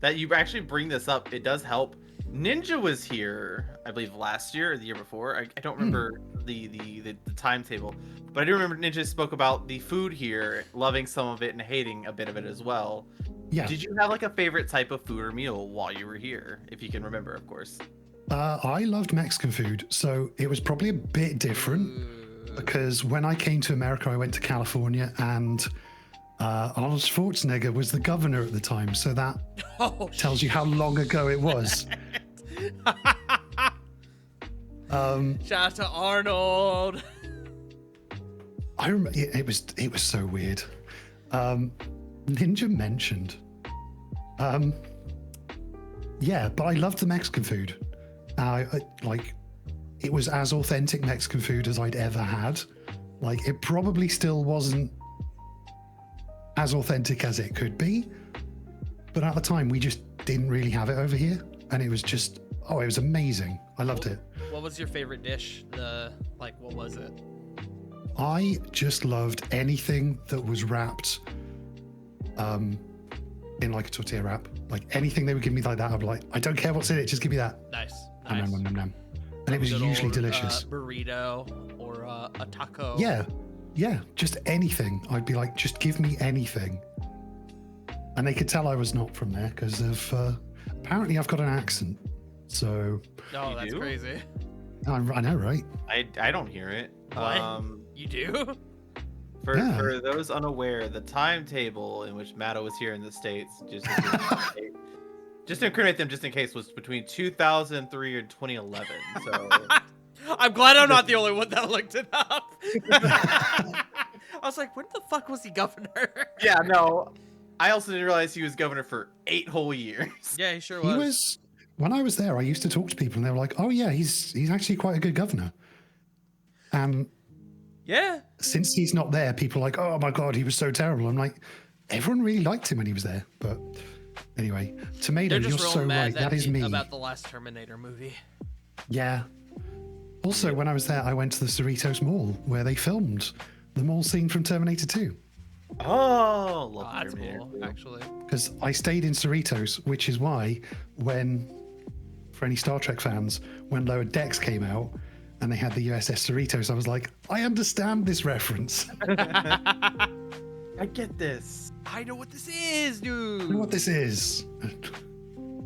That you actually bring this up, it does help. Ninja was here, I believe, last year or the year before. I don't remember the timetable, but I do remember Ninja spoke about the food here, loving some of it and hating a bit of it as well.
Yeah.
Did you have like a favorite type of food or meal while you were here, if you can remember, of course?
I loved Mexican food, so it was probably a bit different because when I came to America, I went to California, and Arnold Schwarzenegger was the governor at the time, so that tells you how long ago it was.
Shout out to Arnold.
I remember it was so weird. Ninja mentioned, yeah, but I loved the Mexican food. I like it was as authentic Mexican food as I'd ever had. Like, it probably still wasn't as authentic as it could be, but at the time we just didn't really have it over here, and it was just it was amazing. I loved it.
What was your favorite dish? What was it?
I just loved anything that was wrapped in like a tortilla wrap. Like, anything they would give me like that, I'd be like, I don't care what's in it, just give me that.
Nice.
Nom, nom, nom, nom. And it was usually delicious.
Burrito or a taco.
Yeah, just anything. I'd be like, just give me anything. And they could tell I was not from there because of apparently I've got an accent. So.
Oh, that's crazy.
I know, right?
I don't hear it.
What? You do?
Yeah.
For those unaware, the timetable in which Matto was here in the States, just to incriminate them, just in case, was between 2003 and 2011. So
I'm glad I'm not the only one that looked it up. I was like, when the fuck was he governor?
yeah, no. I also didn't realize he was governor for 8 whole years.
Yeah, he sure
He
was.
was when I was there. I used to talk to people, and they were like, "Oh yeah, he's actually quite a good governor." And
Yeah.
since he's not there, people are like, "Oh my god, he was so terrible." I'm like, everyone really liked him when he was there. But anyway, Tomato,
They're
you're
just real
so
mad
right. That is me.
about the last Terminator movie.
Yeah. Also, when I was there, I went to the Cerritos Mall where they filmed the mall scene from Terminator 2.
Oh, love
That's
Terminator
cool,
2.
actually.
Because I stayed in Cerritos, which is why for any Star Trek fans, when Lower Decks came out and they had the USS Cerritos, I was like, I understand this reference.
I get this.
I know what this is, dude.
I know what this is.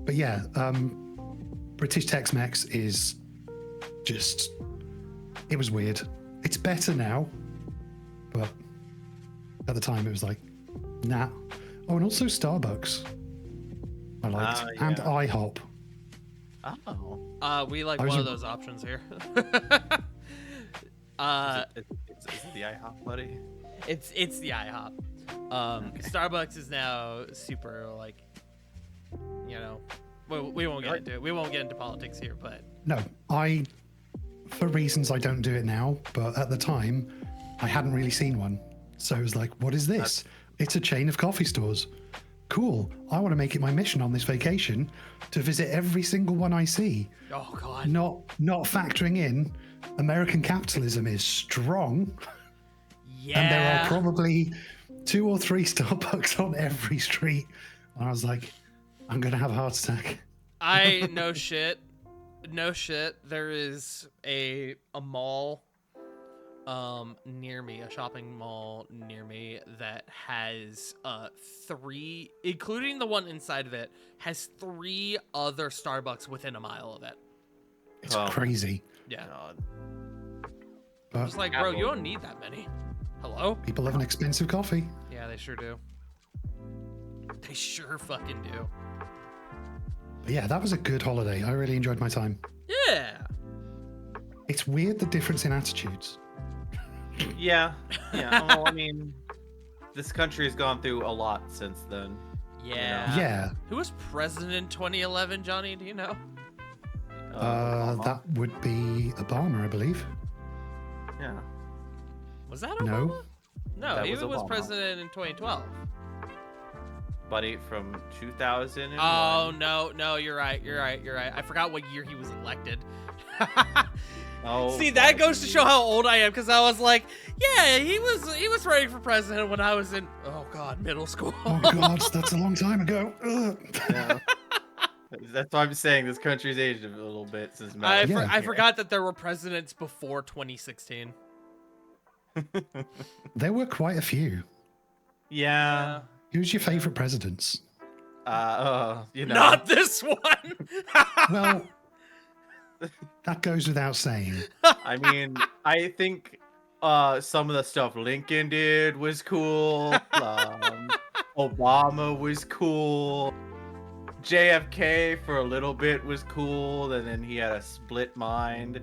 But yeah, British Tex-Mex is just, it was weird. It's better now, but at the time it was like, nah. Oh, and also Starbucks I liked,
yeah.
and IHOP.
Oh.
We like
I was
one of
in-
those options here.
Is it the IHOP, buddy?
It's the IHOP.
Okay.
Starbucks is now super like, you know, we won't get into it. We won't get into politics here, but
No, for reasons I don't do it now, but at the time, I hadn't really seen one. So I was like, what is this? It's a chain of coffee stores. Cool. I want to make it my mission on this vacation to visit every single one I see.
oh god,
Not factoring in American capitalism is strong,
yeah.
and there are probably 2 or 3 Starbucks on every street. And I was like, I'm going to have a heart attack.
no shit. There is a mall near me, a shopping mall near me that has 3, including the one inside of it, has 3 other Starbucks within a mile of it.
It's
Oh.
crazy.
Yeah.
God.
But
Just like, bro, you don't need that many. Hello?
people love an expensive coffee.
Yeah, they sure do. They sure fucking do.
But yeah, that was a good holiday. I really enjoyed my time.
Yeah.
It's weird the difference in attitudes.
Yeah. Yeah. Well, I mean, this country has gone through a lot since then.
Yeah.
Yeah,
Who was president in 2011, Johnny? Do you know?
Obama.
that would be Obama, I believe.
Yeah.
Was that Obama?
No,
No,
That
he
was
was
Obama.
president in 2012.
Buddy, from 2001.
Oh, no, you're right. I forgot what year he was elected.
Oh,
See, that goes to show how old I am, because I was like, yeah, he was running for president when I was in, oh god, middle school.
oh god, that's a long time ago. Ugh.
Yeah. That's why I'm saying this country's aged a little bit since
I
Matt.
forgot that there were presidents before 2016.
There were quite a few.
Yeah.
Who's your favorite presidents?
You know.
Not this one.
Well, that goes without saying.
I mean, I think some of the stuff Lincoln did was cool. Obama was cool. JFK for a little bit was cool, and then he had a split mind.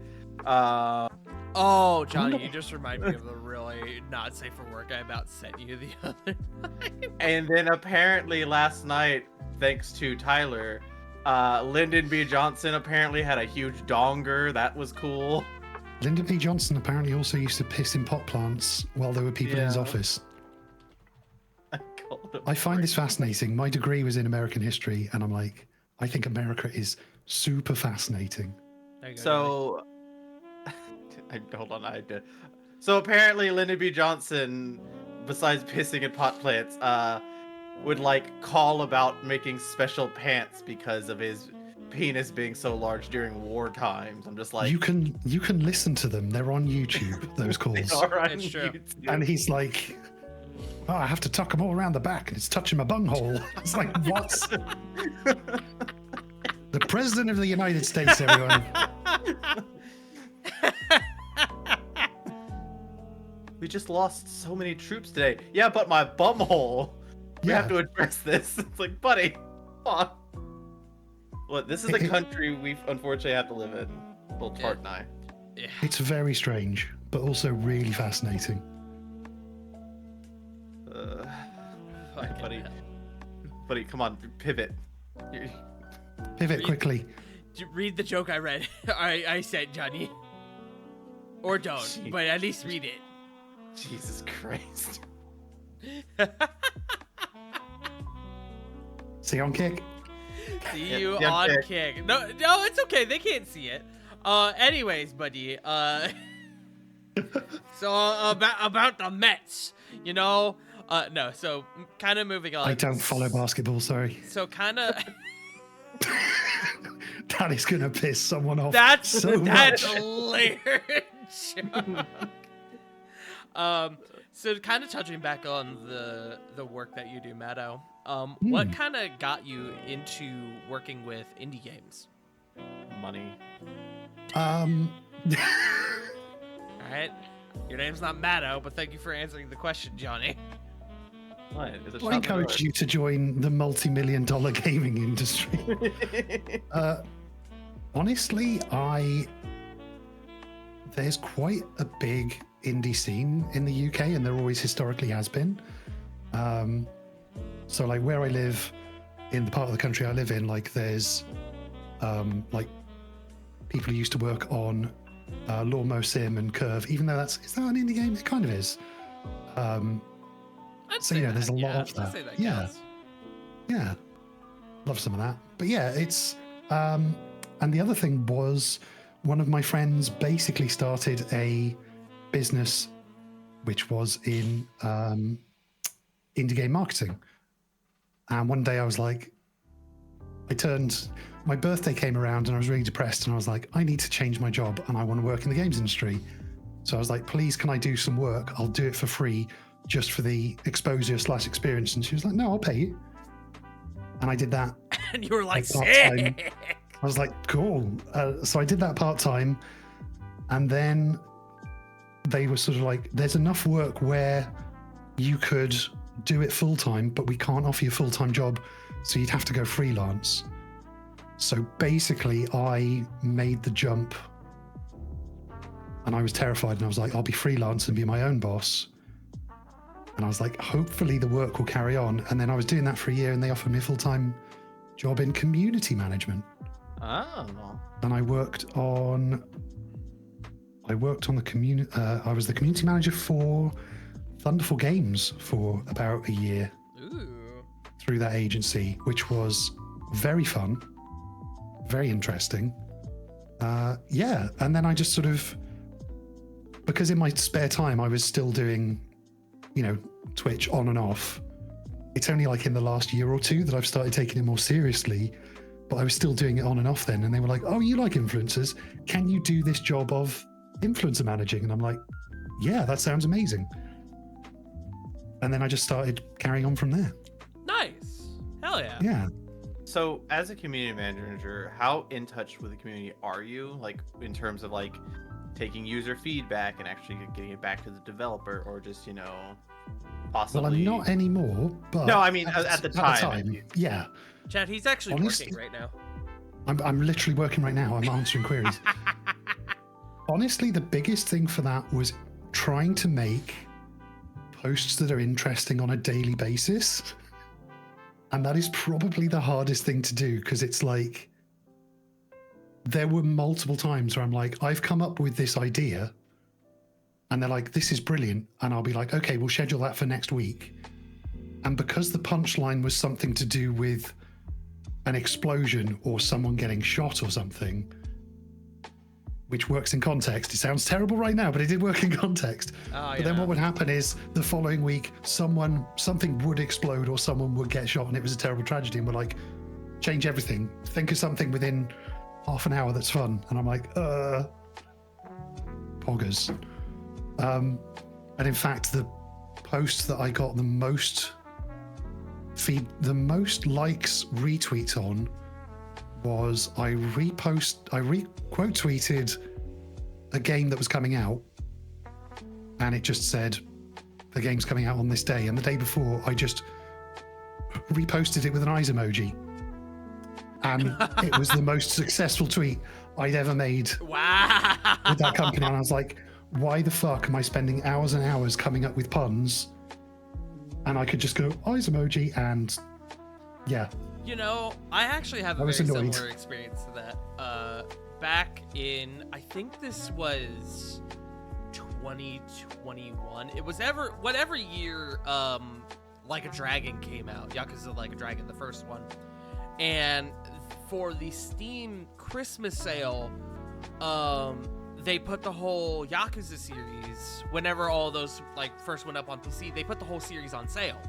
Oh, Johnny, you just remind me of the really not safe for work I about sent you the other night.
And then apparently last night, thanks to Tyler, Lyndon B. Johnson apparently had a huge donger. That was cool.
Lyndon B. Johnson apparently also used to piss in pot plants while there were people in his
Yeah.
office.
I called him
I find this
crazy.
fascinating. My degree was in American history, and I'm like, I think America is super fascinating.
There you go,
So, hold on, I had to. So apparently, Lyndon B. Johnson, besides pissing in pot plants, would like call about making special pants because of his penis being so large during war times. I'm just like,
you can listen to them. They're on YouTube. Those calls.
they are on
It's true.
YouTube.
And he's like, oh, I have to tuck them all around the back, and it's touching my bunghole. It's like, what? The President of the United States, everyone.
we just lost so many troops today. Yeah, but my bumhole. We have to address this. It's like, buddy, come on. Well, this is the country we unfortunately have to live in. Well, Tart and I.
Yeah.
It's very strange, but also really fascinating.
Buddy, come on, pivot.
Pivot quickly.
Read the joke I read. I said, Johnny. Or don't,
Jeez.
but at least read it.
Jesus Christ.
See you on Kick.
See you
Yeah,
on
yeah.
Kick. No, it's okay. They can't see it. Anyways, buddy. So about the Mets, you know. No. So kind of moving on.
I don't follow basketball, sorry.
So kind of.
That is going to piss someone off
That's
so much.
hilarious. So kind of touching back on the work that you do, Matto. What kind of got you into working with indie games?
Money.
All right. Your name's not Matto, but thank you for answering the question, Johnny.
What? Is it
I encourage you to join the multi-million-dollar gaming industry. Honestly, there's quite a big indie scene in the UK, and there always historically has been. So like where I live, in the part of the country I live in, like there's like people who used to work on Lawnmower Sim and Curve, even though is that an indie game? It kind of is. So yeah, there's a lot of that.
I'd say that
Yeah.
counts.
Yeah, love some of that. But yeah, it's and the other thing was one of my friends basically started a business which was in indie game marketing. And one day I was like, my birthday came around and I was really depressed and I was like, I need to change my job and I want to work in the games industry. So I was like, please, can I do some work? I'll do it for free just for the exposure/experience. And she was like, no, I'll pay you. And I did that.
And you were like,
part-time.
sick.
I was like, cool. So I did that part-time. And then they were sort of like, there's enough work where you could do it full-time, but we can't offer you a full-time job. So you'd have to go freelance. So basically I made the jump and I was terrified and I was like, I'll be freelance and be my own boss. And I was like, hopefully the work will carry on. And then I was doing that for a year and they offered me a full-time job in community management.
Oh.
And I worked on the community. I was the community manager for Thunderful Games for about a year.
Ooh.
Through that agency, which was very fun, very interesting. Yeah, and then I just sort of, because in my spare time I was still doing, Twitch on and off. It's only like in the last year or two that I've started taking it more seriously, but I was still doing it on and off then. And they were like, oh, you like influencers? Can you do this job of influencer managing? And I'm like, yeah, that sounds amazing. And then I just started carrying on from there.
Nice. Hell yeah.
Yeah.
So, as a community manager, how in touch with the community are you? Like, in terms of like taking user feedback and actually getting it back to the developer, or just possibly.
Well, I'm not anymore. But
no, I mean at the time.
Yeah.
Chad, he's actually
Honestly,
working right now.
I'm literally working right now. I'm answering queries. Honestly, the biggest thing for that was trying to make posts that are interesting on a daily basis. And that is probably the hardest thing to do, because it's like, there were multiple times where I'm like, I've come up with this idea and they're like, this is brilliant. And I'll be like, okay, we'll schedule that for next week. And because the punchline was something to do with an explosion or someone getting shot or something, which works in context. It sounds terrible right now, but it did work in context. But then what would happen is the following week, something would explode or someone would get shot and it was a terrible tragedy. And we're like, change everything. Think of something within half an hour that's fun. And I'm like, poggers. And in fact, the post that I got the most likes, retweets on was I quote tweeted a game that was coming out, and it just said the game's coming out on this day. And the day before, I just reposted it with an eyes emoji, and it was the most successful tweet I'd ever made
Wow.
with that company. And I was like, why the fuck am I spending hours and hours coming up with puns? And I could just go eyes emoji, and yeah.
You know, I actually have a
I
very
was annoyed.
similar experience to that. Back in, I think this was 2021. It was whatever year, Like a Dragon came out. Yakuza Like a Dragon, the first one. And for the Steam Christmas sale, they put the whole Yakuza series, whenever all those like first went up on PC, they put the whole series on sale.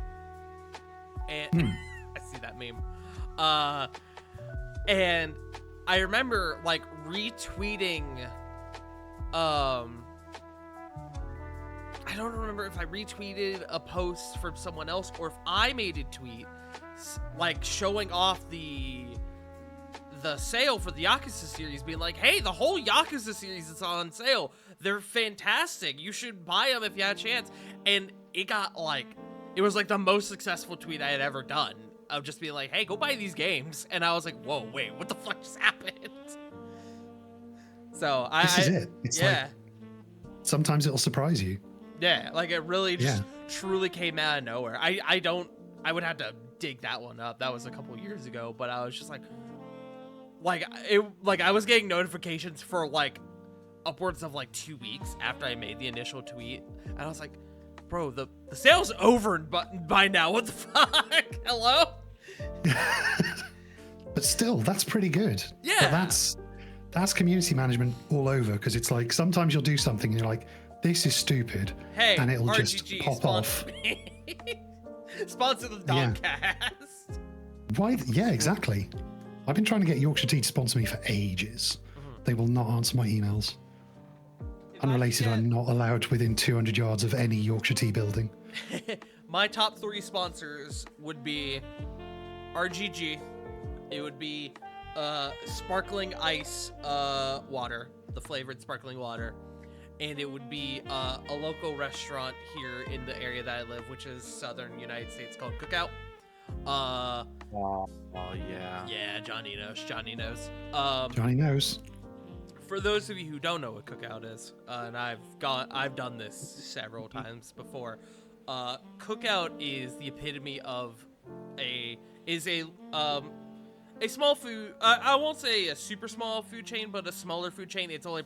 And I see that meme. And I remember like retweeting, I don't remember if I retweeted a post from someone else or if I made a tweet like showing off the sale for the Yakuza series, being like, hey, the whole Yakuza series is on sale. They're fantastic. You should buy them if you have a chance. And it was like the most successful tweet I had ever done, of just being like, hey, go buy these games. And I was like, whoa, wait, what the fuck just happened? So
This is it. It's like, sometimes it'll surprise you.
Yeah, like it really just truly came out of nowhere. I would have to dig that one up. That was a couple years ago, but I was just like I was getting notifications for like upwards of like 2 weeks after I made the initial tweet, and I was like, bro, the sale's over by now. What the fuck? Hello?
But still, that's pretty good.
Yeah.
But that's community management all over, because it's like sometimes you'll do something and you're like, this is stupid,
Hey,
and it'll
RGG,
just pop off.
Sponsor the Dogcast.
Why? Yeah, exactly. I've been trying to get Yorkshire Tea to sponsor me for ages. They will not answer my emails. Unrelated, I'm not allowed within 200 yards of any Yorkshire Tea building.
My top 3 sponsors would be RGG. It would be sparkling ice water, the flavored sparkling water. And it would be a local restaurant here in the area that I live, which is southern United States, called Cookout.
Oh yeah.
Yeah, Johnny knows.
Johnny knows.
For those of you who don't know what Cookout is, and I've done this several times before. Cookout is the epitome of a small food. I won't say a super small food chain, but a smaller food chain. It's only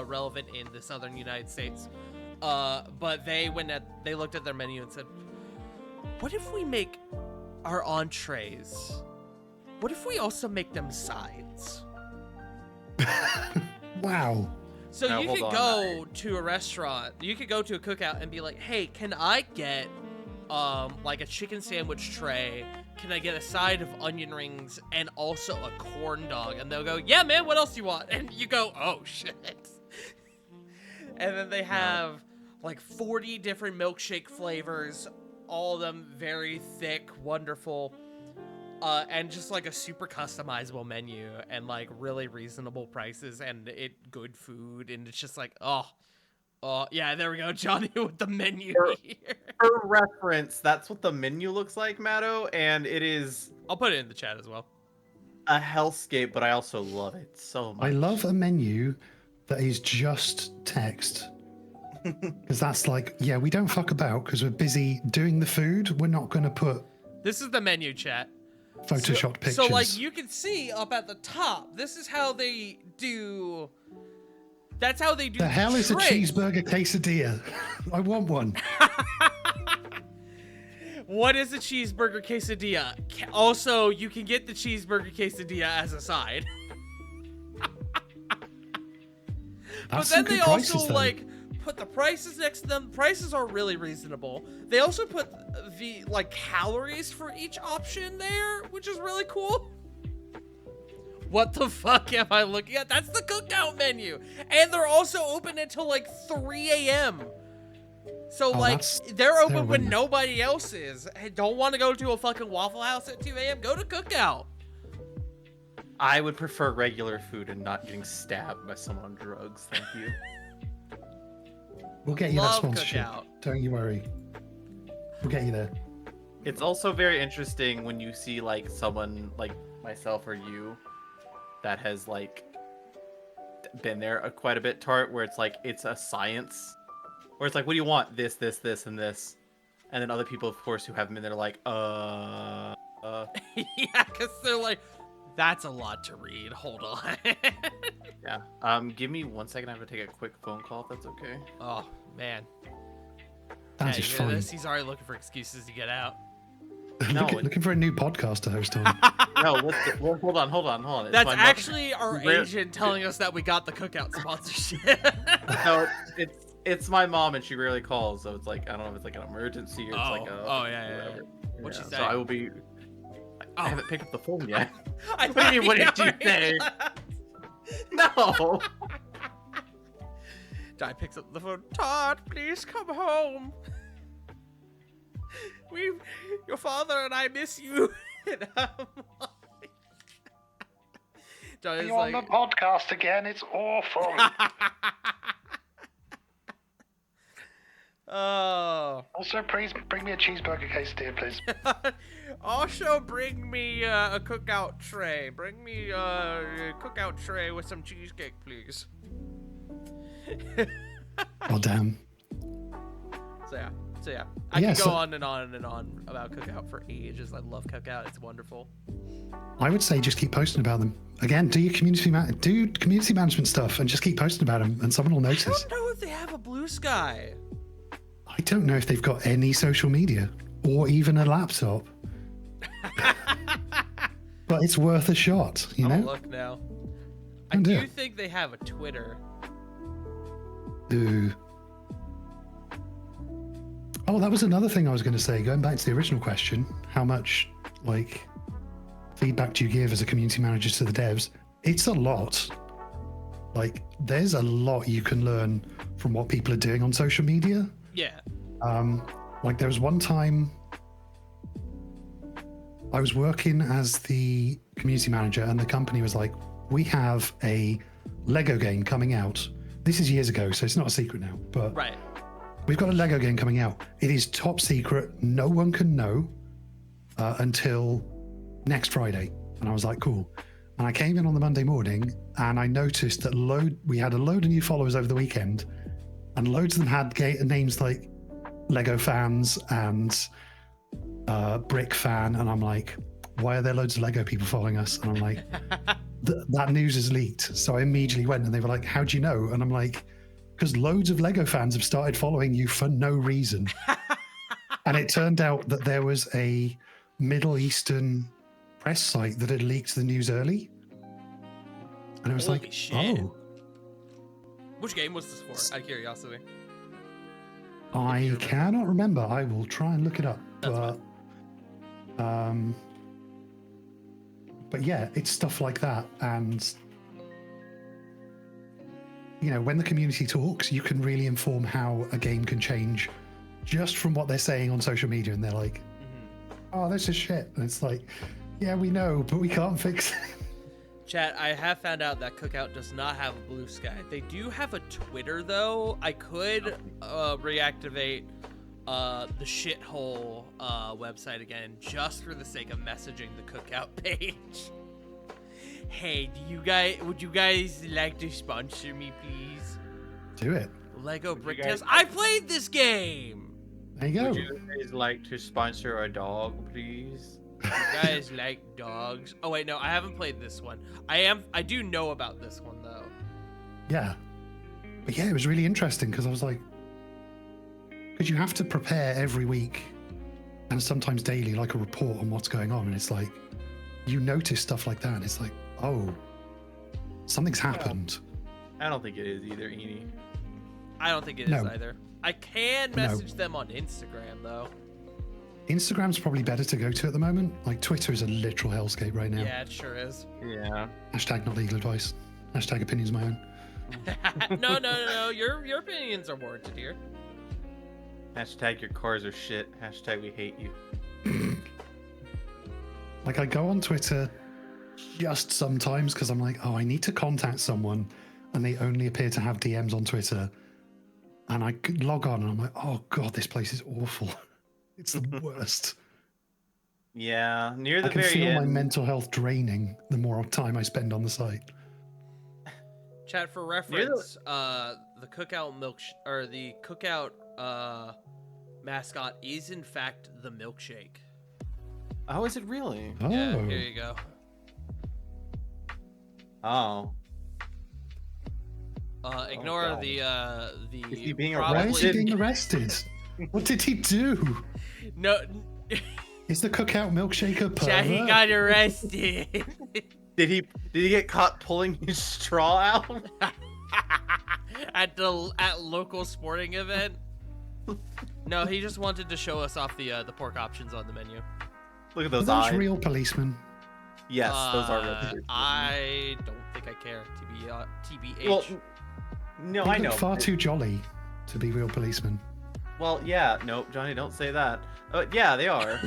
relevant in the southern United States. But they looked at their menu and said, "What if we make our entrees? What if we also make them sides?"
Wow.
So
Now,
you
hold
could
on.
go to a restaurant, you could go to a Cookout and be like, hey, can I get like a chicken sandwich tray? Can I get a side of onion rings and also a corn dog? And they'll go, yeah, man, what else do you want? And you go, oh, shit. And then they have like 40 different milkshake flavors, all of them very thick, wonderful. And just like a super customizable menu and like really reasonable prices and good food, and it's just like, oh yeah, there we go, Johnny with the menu here.
For reference, that's what the menu looks like, Matto, and it is
I'll put it in the chat as well.
a hellscape, but I also love it so much.
I love a menu that is just text. Because that's like, yeah, we don't fuck about because we're busy doing the food. We're not going to put
This is the menu chat.
Photoshopped pictures.
So like you can see up at the top, this is how they do. That's how they do.
the hell is a
tray.
cheeseburger quesadilla? I want one.
What is a cheeseburger quesadilla? Also, you can get the cheeseburger quesadilla as a side. But
That's
then
some
they
good prices,
also
though.
like put the prices next to them. Prices are really reasonable. They also put the like calories for each option there, which is really cool. What the fuck am I looking at? That's the Cookout menu. And they're also open until like 3 a.m. So like they're open when nobody else is. Hey, don't want to go to a fucking Waffle House at 2 a.m. Go to Cookout.
I would prefer regular food and not getting stabbed by someone on drugs. Thank you.
We'll get you that
Love
sponsorship.
Cookout.
Don't you worry. We'll get you there.
It's also very interesting when you see like someone like myself or you that has like been there quite a bit, Tart, where it's like it's a science, where it's like, what do you want? This, and this, and then other people, of course, who haven't been there, like,
Yeah, because they're like, that's a lot to read. Hold on.
yeah. Give me 1 second. I have to take a quick phone call, if that's okay.
Oh man.
That
Hey,
is
you hear
fine.
this? He's already looking for excuses to get out.
No,
looking for a new podcast to host on.
No, well, hold on. It's
That's
my
actually our
Rare-
agent telling us that we got the Cookout sponsorship.
No, it's my mom, and she rarely calls, so it's like, I don't know if it's like an emergency or it's like a
yeah.
whatever.
What'd she
Yeah,
say?
So I will be. I
Oh.
haven't picked up the phone yet.
I
What do you mean, what did you say? No.
Di picks up the phone. Todd, please come home. Your father and I miss you. And I'm like, Johnny's
You're on the podcast again. It's awful.
Oh.
Also, please bring me a cheeseburger quesadilla, please.
Also, bring me a cookout tray. Bring me a cookout tray with some cheesecake, please.
Oh, damn.
So yeah. I
Yeah,
can
so-
go on and on and on about Cookout for ages. I love Cookout. It's wonderful.
I would say just keep posting about them. Again, do community management stuff and just keep posting about them, and someone will
I
notice.
don't know if they have a Blue Sky.
I don't know if they've got any social media or even a laptop. But it's worth a shot, you know?
Look now. I
Oh,
do
dear.
think they have a Twitter.
Ooh. Oh, that was another thing I was going to say. Going back to the original question, how much like feedback do you give as a community manager to the devs? It's a lot. Like, there's a lot you can learn from what people are doing on social media.
Yeah.
Like there was one time I was working as the community manager and the company was like, we have a Lego game coming out. This is years ago, so it's not a secret now, but
Right.
we've got a Lego game coming out. It is top secret. No one can know until next Friday. And I was like, cool. And I came in on the Monday morning and I noticed that we had a load of new followers over the weekend, and loads of them had names like Lego fans and Brick fan. And I'm like, why are there loads of Lego people following us? And I'm like, that news is leaked. So I immediately went and they were like, how do you know? And I'm like, because loads of Lego fans have started following you for no reason. And it turned out that there was a Middle Eastern press site that had leaked the news early. And I was
Holy
like,
shit.
oh,
Which game was this for? Out of curiosity.
I cannot remember. I will try and look it up.
That's
But yeah, it's stuff like that. And, you know, when the community talks, you can really inform how a game can change just from what they're saying on social media. And they're like, oh, this is shit. And it's like, yeah, we know, but we can't fix it.
Chat, I have found out that Cookout does not have a Blue Sky. They do have a Twitter, though. I could reactivate the shithole website again just for the sake of messaging the Cookout page. Hey, would you guys like to sponsor me, please?
Do it.
Lego Brick
guys-
Tales. I played this game!
There you go.
Would you guys like to sponsor a dog, please?
You guys like dogs? Oh wait, no, I haven't played this one. I do know about this one though.
Yeah. But yeah, it was really interesting because I was like, because you have to prepare every week and sometimes daily, like a report on what's going on. And it's like, you notice stuff like that. And it's like, oh, something's happened.
I don't think it is either, Eni.
I don't think it is
No.
either. I can message them on Instagram though.
Instagram's probably better to go to at the moment. Like Twitter is a literal hellscape right now.
Yeah, it sure is.
Yeah.
Hashtag not legal advice. Hashtag opinions of my own.
No. Your opinions are warranted here.
Hashtag your cars are shit. Hashtag we hate you.
Like I go on Twitter just sometimes because I'm like, oh, I need to contact someone, and they only appear to have DMs on Twitter. and I could log on and I'm like, oh god, this place is awful. It's the worst.
Yeah, near the
I can
very
feel
end.
my mental health draining the more time I spend on the site.
Chat for reference, the cookout or the cookout mascot is in fact the milkshake.
Oh, is it really?
Oh,
Yeah, here you go.
Oh.
Ignore
God.
the
Is he being
why is he
arrested?
being arrested? What did he do?
No,
Is the cookout milkshaker pervert?
chat, he got arrested.
Did he get caught pulling his straw out?
at local sporting event. No, he just wanted to show us off the pork options on the menu.
Look at
Are
those
those
eyes.
real policemen?
Yes, those are real. policemen.
I don't think I care. TBH.
Well, no,
They
I
look
know.
far too jolly to be real policemen.
Well, yeah, no, Johnny, don't say that. Yeah, they are.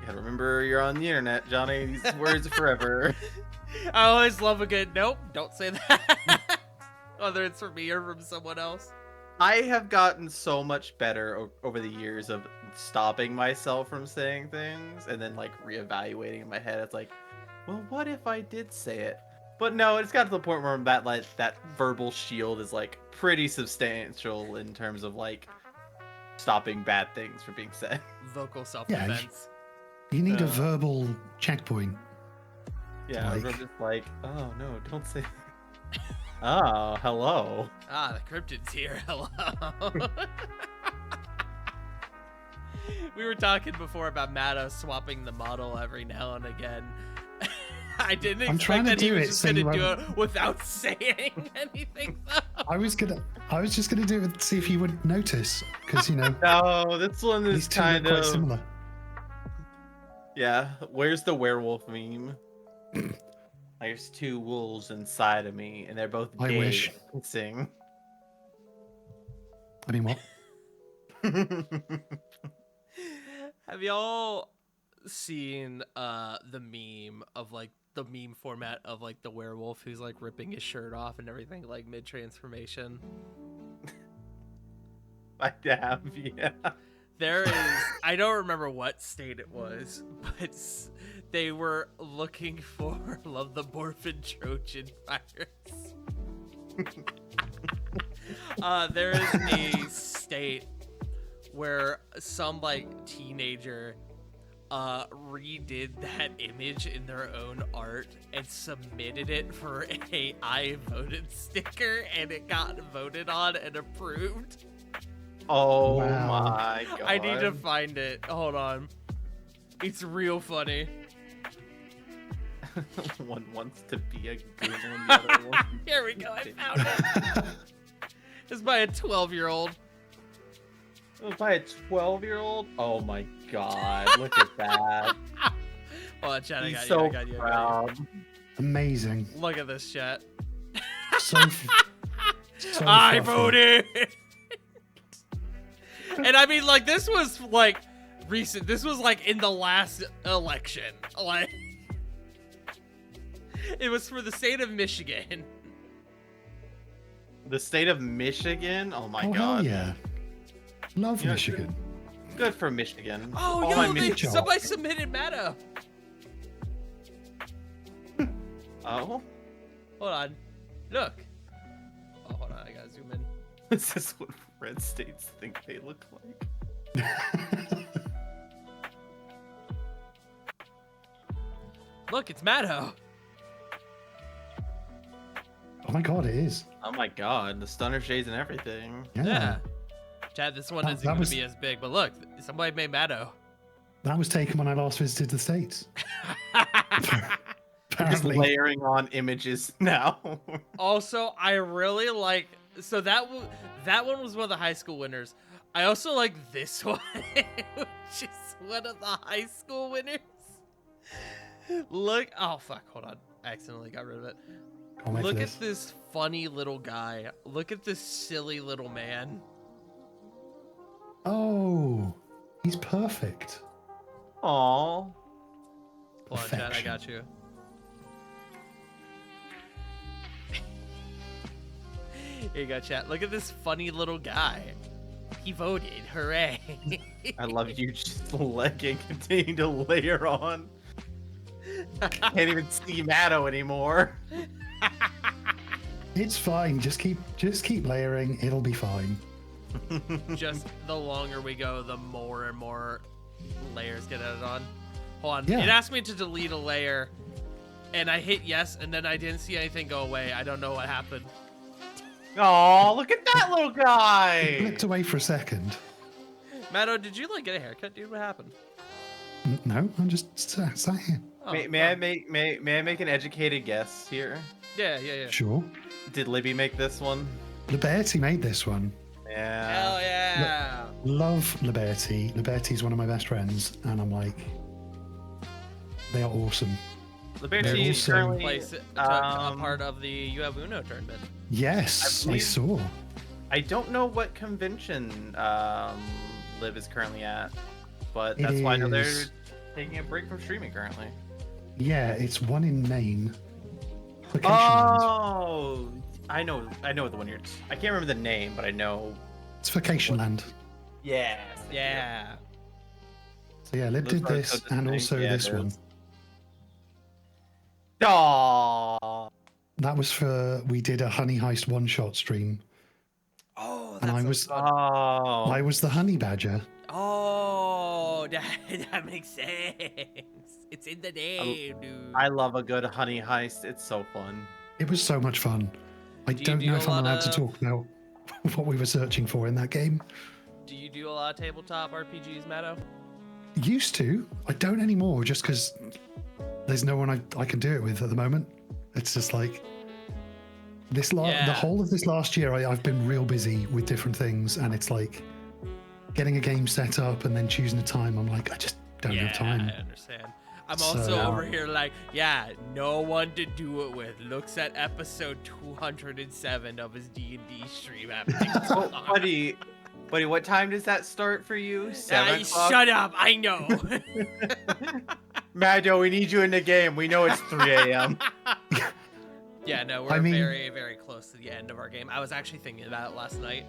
Yeah, remember you're on the internet, Johnny. These words are forever.
I always love a good nope. Don't say that. Whether it's from me or from someone else.
I have gotten so much better over the years of stopping myself from saying things and then like reevaluating in my head. It's like, well, what if I did say it? But no, it's got to the point where that verbal shield is like pretty substantial in terms of like stopping bad things from being said.
Vocal self-defense.
You need a verbal checkpoint.
Yeah,
Like-
I'm just like, oh no, don't say that. Oh, hello.
Ah, the cryptid's here. Hello. We were talking before about Matto swapping the model every now and again. I didn't
I'm trying
expect
to
that he
do
was
it
just
so
gonna
you
do
won't-
it without saying anything. Though.
I was just gonna do it to see if you would notice, because you know
No, this one
these
is
two look
kind
quite
of
similar.
Yeah. Where's the werewolf meme? There's two wolves inside of me, and they're both
I
gay
wish.
and sing.
I mean, what?
Have y'all seen the meme of like the meme format of like the werewolf who's like ripping his shirt off and everything like mid transformation?
I have, yeah.
There is, I don't remember what state it was, but they were looking for love the Borfin Trojan virus. There is a state where some like teenager redid that image in their own art and submitted it for a I voted sticker, and it got voted on and approved.
Oh
Wow.
my god.
I need to find it. Hold on. It's real funny.
One wants to be a goon and the other one.
Here we go. I found it. It's by a 12-year-old.
It was by a 12-year-old? Oh my god, look at that.
Hold on, chat. I
He's
got you.
so
I got you.
proud.
Amazing.
Look at this, chat.
So, so
I
fluffy.
voted. And I mean, like, this was like recent. This was like in the last election. Like, it was for the state of Michigan.
The state of Michigan? Oh my
Oh,
god.
hell yeah. Love
Yeah,
Michigan.
Good for Michigan.
Oh,
All my
yo,
Mich-
somebody submitted Matto.
Oh?
Hold on. Look. Oh, hold on. I gotta zoom in.
This is what red states think they look like.
Look, it's Matto.
Oh my god, it is.
Oh my god, the stunner shades and everything.
Yeah. Chad, this one
That-
isn't
that
going
was-
to be as big, but look, somebody made Matto.
That was taken when I last visited the States.
Just
Apparently.
layering on images now.
Also, I really like, so that one was one of the high school winners. I also like this one, which is one of the high school winners. Look, oh fuck, hold on. I accidentally got rid of it.
Can't wait for
Look
this.
at this funny little guy. Look at this silly little man.
Oh, he's perfect.
Aww.
Hold on, Chad, I
Perfection.
got you. Here you go, chat. Look at this funny little guy. He voted. Hooray.
I love you just letting continue to layer on. Can't even see Matto anymore.
It's fine. Just keep layering. It'll be fine.
Just the longer we go, the more and more layers get added on. Hold on.
Yeah.
It asked me to delete a layer, and I hit yes, and then I didn't see anything go away. I don't know what happened.
Oh, look at that little guy!
Flipped away for a second.
Matto, did you like get a haircut, dude? What happened?
No, I'm just sat here.
Oh,
May I make an educated guess here?
Yeah.
Sure.
Did Libby make this one?
Liberty made this one.
Yeah.
Hell yeah.
Love Liberty. Liberty's one of my best friends, and I'm like, they are awesome.
Liberty is
also-
currently
Place took a part of the You Have Uno tournament.
Yes, I
believe-
saw.
I don't know what convention Liv is currently at, but
It
that's why I know they're
is-
taking a break from streaming currently.
Yeah, it's one in Maine. Vacation Land.
Oh, I know the one you're. I can't remember the name, but I know.
It's Vacation Land.
Yes.
Yeah.
So yeah, Lib
Those
did
are
this
so
and
distinct.
also
Yeah,
this
those.
one.
Aww.
That was for we did a Honey Heist one-shot stream.
Oh,
And I
so
was-
fun.
Oh.
I was the Honey Badger.
Oh, that makes sense. It's in the name, dude.
I love a good honey heist. It's so fun.
It was so much fun. I
Do you
don't
do
know
a
if I'm
lot
allowed to
of-
talk about what we were searching for in that game.
Do you do a lot of tabletop RPGs, Matto?
Used to. I don't anymore just because there's no one I can do it with at the moment. It's just like the
Yeah.
whole of this last year I've been real busy with different things, and it's like getting a game set up and then choosing a time. I'm like, I just don't have time.
I understand. I'm also
So-
over here like, yeah, no one to do it with. Looks at episode 207 of his D&D stream happening.
Oh, buddy, what time does that start for you? 7 o'clock?
Shut up, I know.
Maddo, we need you in the game. We know it's 3 a.m.
Yeah, no, we're
I mean-
very, very close to the end of our game. I was actually thinking about it last night.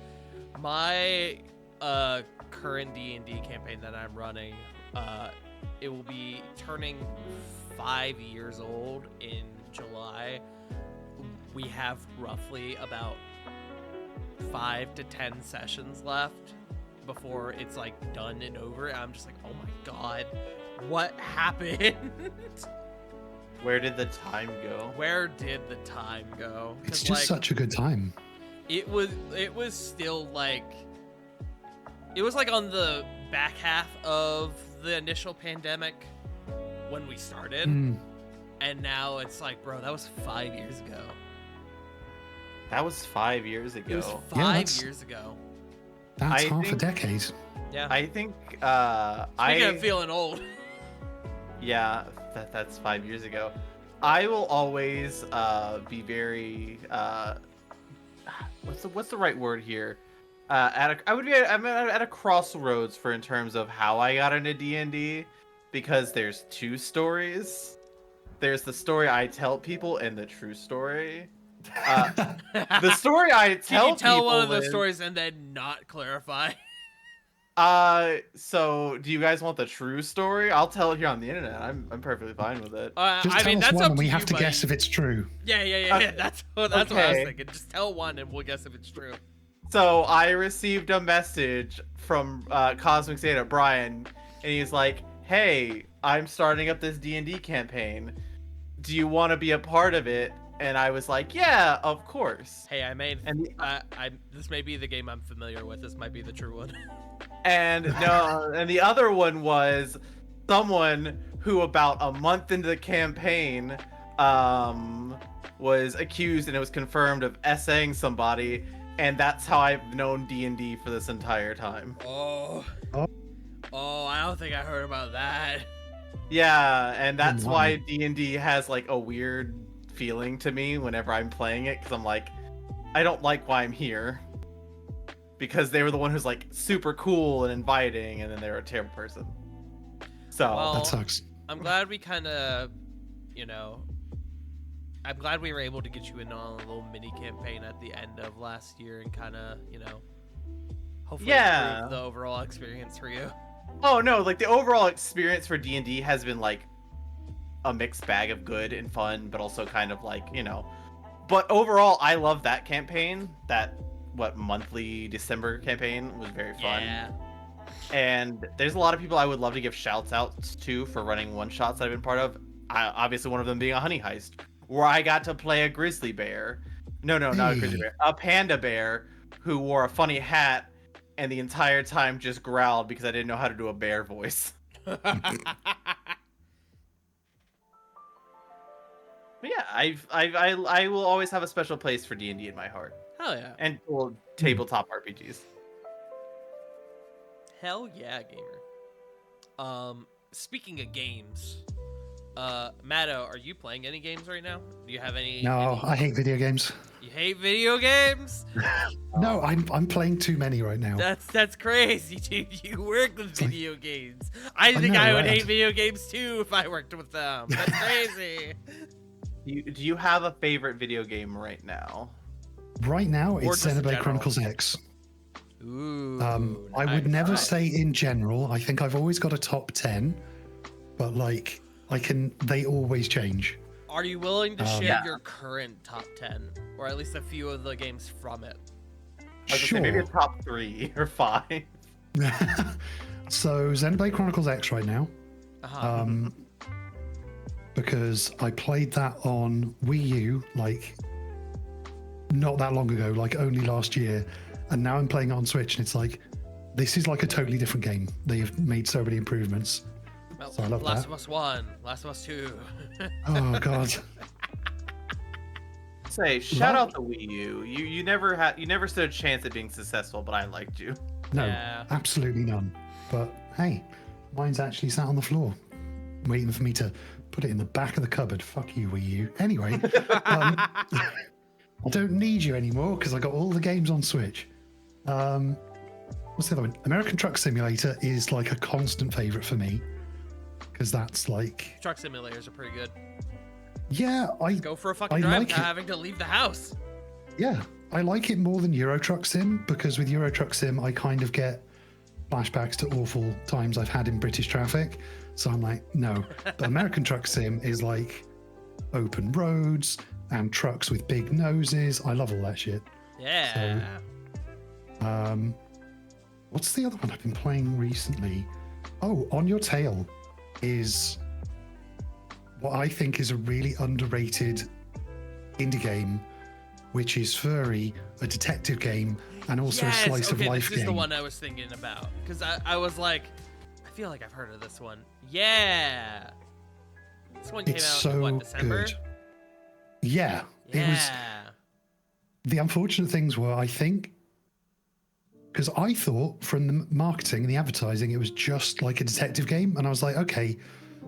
My current D&D campaign that I'm running, it will be turning 5 years old in July. We have roughly about 5 to 10 sessions left before it's like done and over. And I'm just like, oh my god, what happened?
Where did the time go?
Where did the time go? 'Cause,
It's just
like,
such a good time.
it was still like it was like on the back half of the initial pandemic when we started,
Mm.
and now it's like, bro, that was 5 years ago.
That was 5 years
It was
ago.
5
that's-
years ago.
That's
I
half a
think-
decade.
Yeah.
I think
Speaking of feeling old.
yeah, that's 5 years ago. I will always be very what's the right word here? I'm at a crossroads for in terms of how I got into D&D, because there's two stories. There's the story I tell people and the true story. The story I
Can
tell
you tell
people
one of the
is-
stories and then not clarify?
So do you guys want the true story? I'll tell it here on the internet. I'm perfectly fine with it.
Just
I
tell
mean,
us
that's
one
up
and
to
we
you,
have to
buddy.
guess if it's true.
Yeah. That's what I was
Okay.
thinking. Just tell one and we'll guess if it's true.
So I received a message from Cosmic Zeta, Brian, and he's like, "Hey, I'm starting up this D&D campaign. Do you want to be a part of it?" And I was like, "Yeah, of course."
Hey, I made.
And
This may be the game I'm familiar with. This might be the true one.
and no, and the other one was someone who about a month into the campaign was accused, and it was confirmed, of essaying somebody. And that's how I've known D&D for this entire time.
Oh.
Oh.
Oh, I don't think I heard about that.
Yeah, and that's
Wow.
why D&D has like a weird feeling to me whenever I'm playing it, because I'm like, I don't like why I'm here. Because they were the one who's like super cool and inviting, and then they were a terrible person. So
Well,
That sucks.
I'm glad we kind of, I'm glad we were able to get you in on a little mini campaign at the end of last year and kind of, hopefully improve the overall experience for you.
Oh no, like the overall experience for D&D has been like a mixed bag of good and fun, but also kind of like, But overall, I love that campaign. That monthly December campaign was very fun.
Yeah.
And there's a lot of people I would love to give shouts out to for running one shots that I've been part of. Obviously, one of them being a honey heist, where I got to play a grizzly bear. No, not a grizzly bear. A panda bear who wore a funny hat and the entire time just growled because I didn't know how to do a bear voice. But yeah, I will always have a special place for D&D in my heart.
Hell yeah.
And tabletop RPGs.
Hell yeah, gamer. Speaking of games, Matto, are you playing any games right now? Do you have any?
No, I hate video games.
You hate video games?
No, I'm playing too many right now.
That's crazy, dude. You work with video games. I think I would hate video games too if I worked with them. That's crazy.
Do you have a favorite video game right now?
Right now,
Or
it's
just in
Xenoblade
general?
Chronicles X.
Ooh.
I would
nice.
never say in general. I think I've always got a top 10, but like they always change.
Are you willing to share
Yeah.
your current top 10, or at least a few of the games from it?
I was
Sure.
gonna say maybe a top 3 or 5.
So Xenoblade Chronicles X right now,
Uh-huh.
because I played that on Wii U like not that long ago, like only last year, and now I'm playing it on Switch, and it's like this is like a totally different game. They've made so many improvements.
Well,
so I love
Last
that.
of Us 1, Last of Us 2.
Oh god.
Say, shout out to Wii U. You never stood a chance at being successful, but I liked you.
No,
Yeah.
absolutely none. But hey, mine's actually sat on the floor, waiting for me to put it in the back of the cupboard. Fuck you, Wii U. Anyway, I don't need you anymore because I got all the games on Switch. What's the other one? American Truck Simulator is like a constant favorite for me because that's like,
Truck simulators are pretty good.
yeah, I
Go for a fucking
I
drive
like
without
it.
having to leave the house.
Yeah, I like it more than Euro Truck Sim because with Euro Truck Sim, I kind of get flashbacks to awful times I've had in British traffic. So I'm like, no. But American Truck Sim is like open roads and trucks with big noses. I love all that shit.
Yeah.
What's the other one I've been playing recently? Oh, On Your Tail is what I think is a really underrated indie game, which is furry, a detective game, and also a slice of life
this is
game.
the one I was thinking about. Because I was like, I feel like I've heard of this one. Yeah. This one came
It's
out
so
in what, December?
good. Yeah,
Yeah.
it was. The unfortunate things were, I think, because I thought from the marketing and the advertising, it was just like a detective game, and I was like, okay,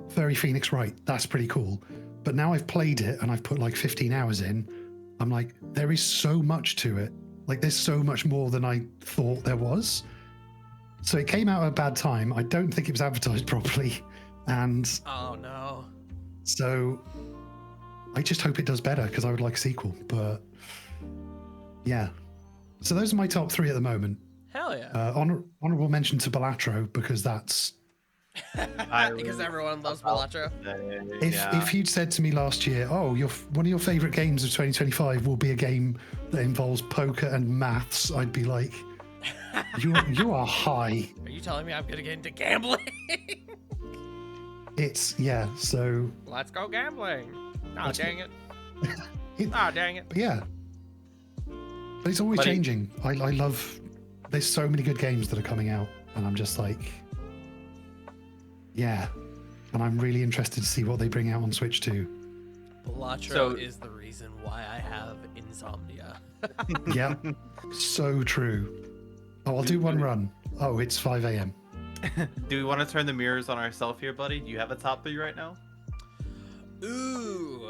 Furry Phoenix Wright, that's pretty cool. But now I've played it and I've put like 15 hours in. I'm like, there is so much to it. Like, there's so much more than I thought there was. So it came out at a bad time. I don't think it was advertised properly, and
Oh, no.
so I just hope it does better because I would like a sequel. But yeah, so those are my top 3 at the moment.
Hell yeah.
Honorable mention to Balatro because that's
Because everyone loves Balatro.
if you'd said to me last year, oh, one of your favorite games of 2025 will be a game that involves poker and maths, I'd be like, you are high.
Are you telling me I'm going to get into gambling?
It's so
Let's go gambling. Oh,
Let's
dang it.
it,
Oh, dang it.
but yeah, but it's always
But
changing. I love. There's so many good games that are coming out, and I'm just like, yeah, and I'm really interested to see what they bring out on Switch too.
Balatro
So-
is the reason why I have insomnia.
Yeah, so true. Oh, I'll do one run. Oh, it's 5 a.m.
Do we want to turn the mirrors on ourselves here, buddy? Do you have a top 3 right now?
Ooh.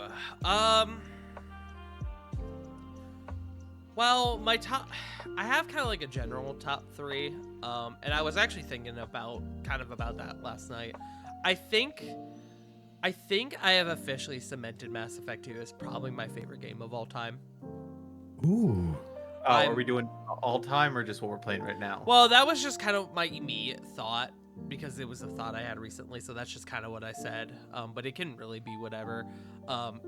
Well, my top, I have kind of like a general top 3. And I was actually thinking about that last night. I think I think I have officially cemented Mass Effect 2 as probably my favorite game of all time.
Ooh.
Oh, are
I'm-
we doing all time or just what we're playing right now?
Well, that was just kind of my immediate thought because it was a thought I had recently, so that's just kind of what I said. But it can really be whatever. I'm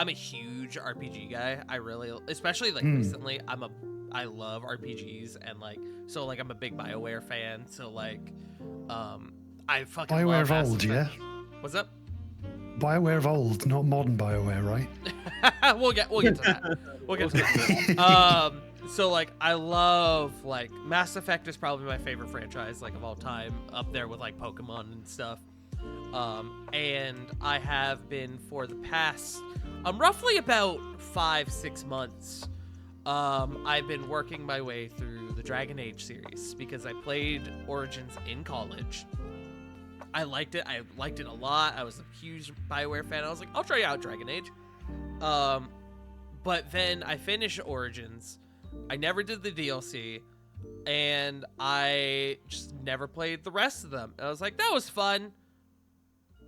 a huge RPG guy. I really, especially like recently, I love RPGs and like so like I'm a big BioWare fan. So like, I fucking
BioWare
love
of
Mass
old,
Effect.
yeah?
What's up?
BioWare of old, not modern BioWare, right?
we'll get to that. We'll get to that. So like I love like Mass Effect is probably my favorite franchise like of all time, up there with like Pokemon and stuff. And I have been for the past roughly about 5-6 months. I've been working my way through the Dragon Age series because I played Origins in college. I liked it. I liked it a lot. I was a huge BioWare fan. I was like, I'll try out Dragon Age. But then I finished Origins. I never did the DLC. And I just never played the rest of them. And I was like, that was fun.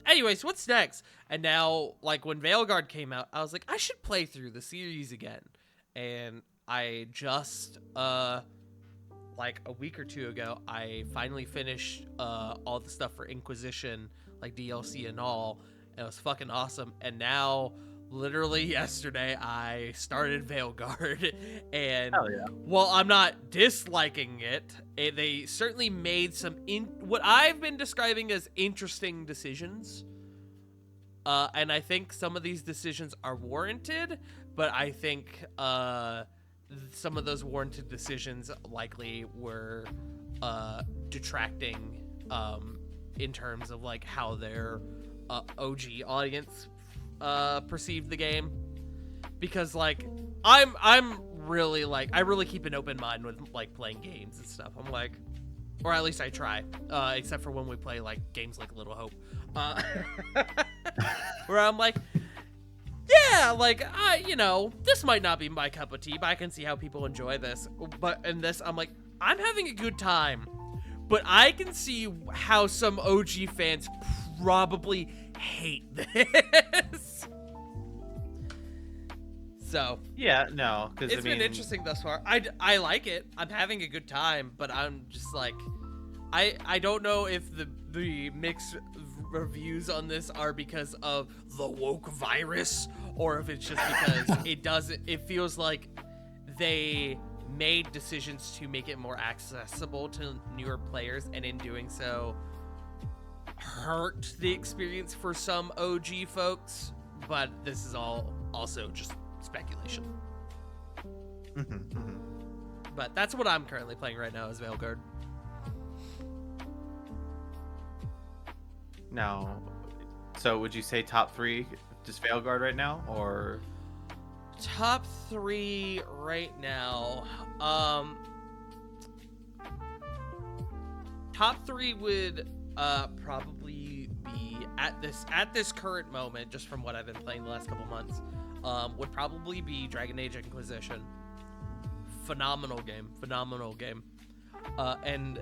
Anyways, what's next? And now, like, when Veilguard came out, I was like, I should play through the series again. And I just, like a week or two ago, I finally finished all the stuff for Inquisition, like DLC and all. And it was fucking awesome. And now, literally yesterday, I started Veilguard. And
Hell yeah.
while I'm not disliking it, they certainly made some what I've been describing as interesting decisions. And I think some of these decisions are warranted, but I think some of those warranted decisions likely were detracting in terms of like how their OG audience perceived the game, because like I'm really like I really keep an open mind with like playing games and stuff. I'm like, or at least I try, except for when we play like games like Little Hope, where I'm like, yeah, like this might not be my cup of tea, but I can see how people enjoy this. But in this, I'm like, I'm having a good time, but I can see how some OG fans probably hate this. So
Yeah, no, because
it's been interesting thus far. I like it. I'm having a good time, but I'm just like, I don't know if the mixed reviews on this are because of the woke virus, or if it's just because it feels like they made decisions to make it more accessible to newer players, and in doing so hurt the experience for some OG folks. But this is all also just speculation. But that's what I'm currently playing right now is Veilguard.
No. So would you say top 3 just Veilguard right now, or
Top 3 right now. Top 3 would probably be at this current moment, just from what I've been playing the last couple months, would probably be Dragon Age Inquisition. Phenomenal game. And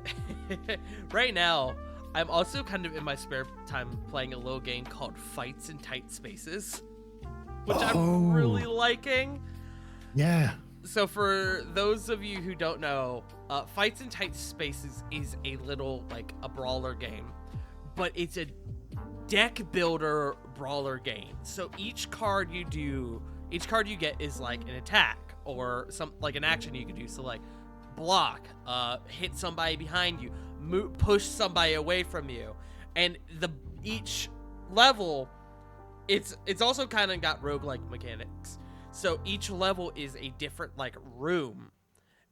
right now, I'm also kind of in my spare time playing a little game called Fights in Tight Spaces, which I'm really liking.
Yeah.
So for those of you who don't know, Fights in Tight Spaces is a little like a brawler game, but it's a deck builder brawler game. So each card you get is like an attack or some like an action you could do. So like block, hit somebody behind you, push somebody away from you, and each level, it's also kind of got roguelike mechanics. So each level is a different like room,